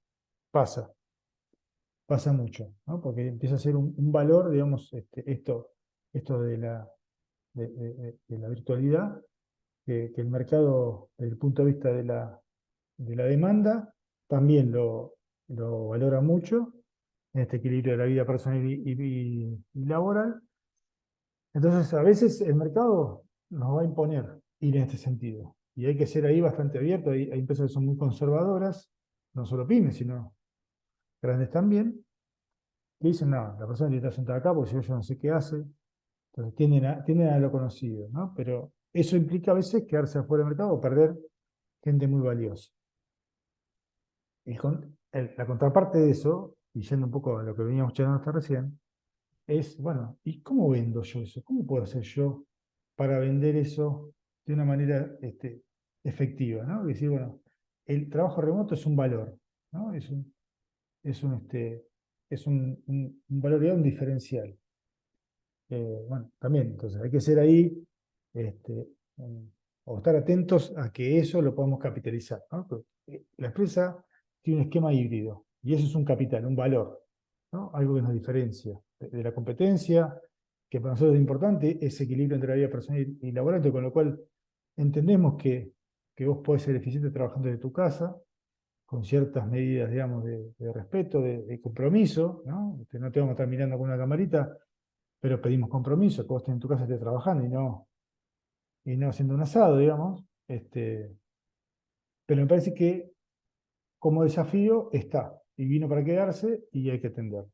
Pasa, pasa mucho, ¿no? Porque empieza a ser un valor, digamos, esto de la virtualidad, que el mercado, desde el punto de vista de la demanda, también lo valora mucho, en este equilibrio de la vida personal y laboral. Entonces, a veces el mercado nos va a imponer ir en este sentido. Y hay que ser ahí bastante abierto. Hay empresas que son muy conservadoras, no solo pymes, sino grandes también, que dicen, no, la persona tiene que estar sentada acá porque si no, yo no sé qué hace. Entonces, tienden a lo conocido, ¿no? Pero eso implica a veces quedarse afuera del mercado o perder gente muy valiosa. La contraparte de eso, y yendo un poco a lo que veníamos charlando hasta recién, es, bueno, ¿y cómo vendo yo eso? ¿Cómo puedo hacer yo para vender eso de una manera efectiva, ¿no? Es decir, bueno, el trabajo remoto es un valor, ¿no? Es un, este, es un valor, un diferencial. Bueno, también, entonces hay que ser ahí, este, o estar atentos a que eso lo podamos capitalizar, ¿no? Porque, la empresa tiene un esquema híbrido, y eso es un capital, un valor, ¿no? Algo que nos diferencia de la competencia, que para nosotros es importante, ese equilibrio entre la vida personal y laboral, entonces, con lo cual entendemos que vos podés ser eficiente trabajando desde tu casa, con ciertas medidas, digamos, de respeto, de compromiso, ¿no? No te vamos a estar mirando con una camarita, pero pedimos compromiso, que vos en tu casa estés trabajando y no haciendo un asado, digamos. Pero me parece que como desafío está, y vino para quedarse y hay que atenderlo.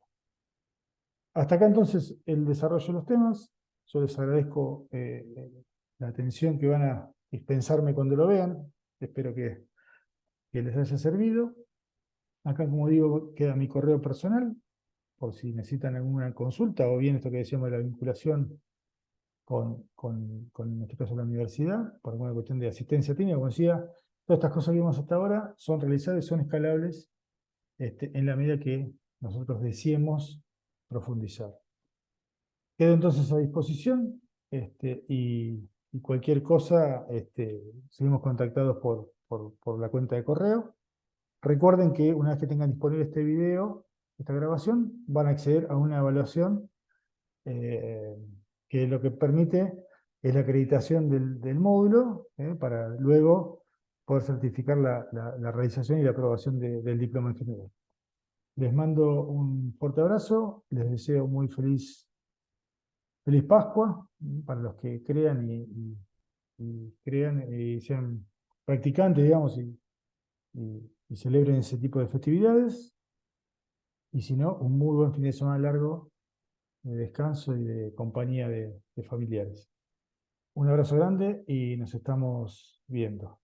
Hasta acá entonces el desarrollo de los temas. Yo les agradezco la atención que van a dispensarme cuando lo vean. Espero que les haya servido. Acá, como digo, queda mi correo personal, por si necesitan alguna consulta o bien esto que decíamos de la vinculación en este caso, la universidad, por alguna cuestión de asistencia técnica, como decía, todas estas cosas que vimos hasta ahora son realizables, son escalables, en la medida que nosotros deseemos profundizar. Quedo entonces a disposición, y cualquier cosa, seguimos contactados por la cuenta de correo. Recuerden que una vez que tengan disponible este video, esta grabación, van a acceder a una evaluación, eh, que lo que permite es la acreditación del módulo, para luego poder certificar la realización y la aprobación del diploma en general. Les mando un fuerte abrazo, les deseo muy feliz Pascua, para los que crean y crean y sean practicantes, digamos, y celebren ese tipo de festividades. Y si no, un muy buen fin de semana largo de descanso y de compañía de familiares. Un abrazo grande y nos estamos viendo.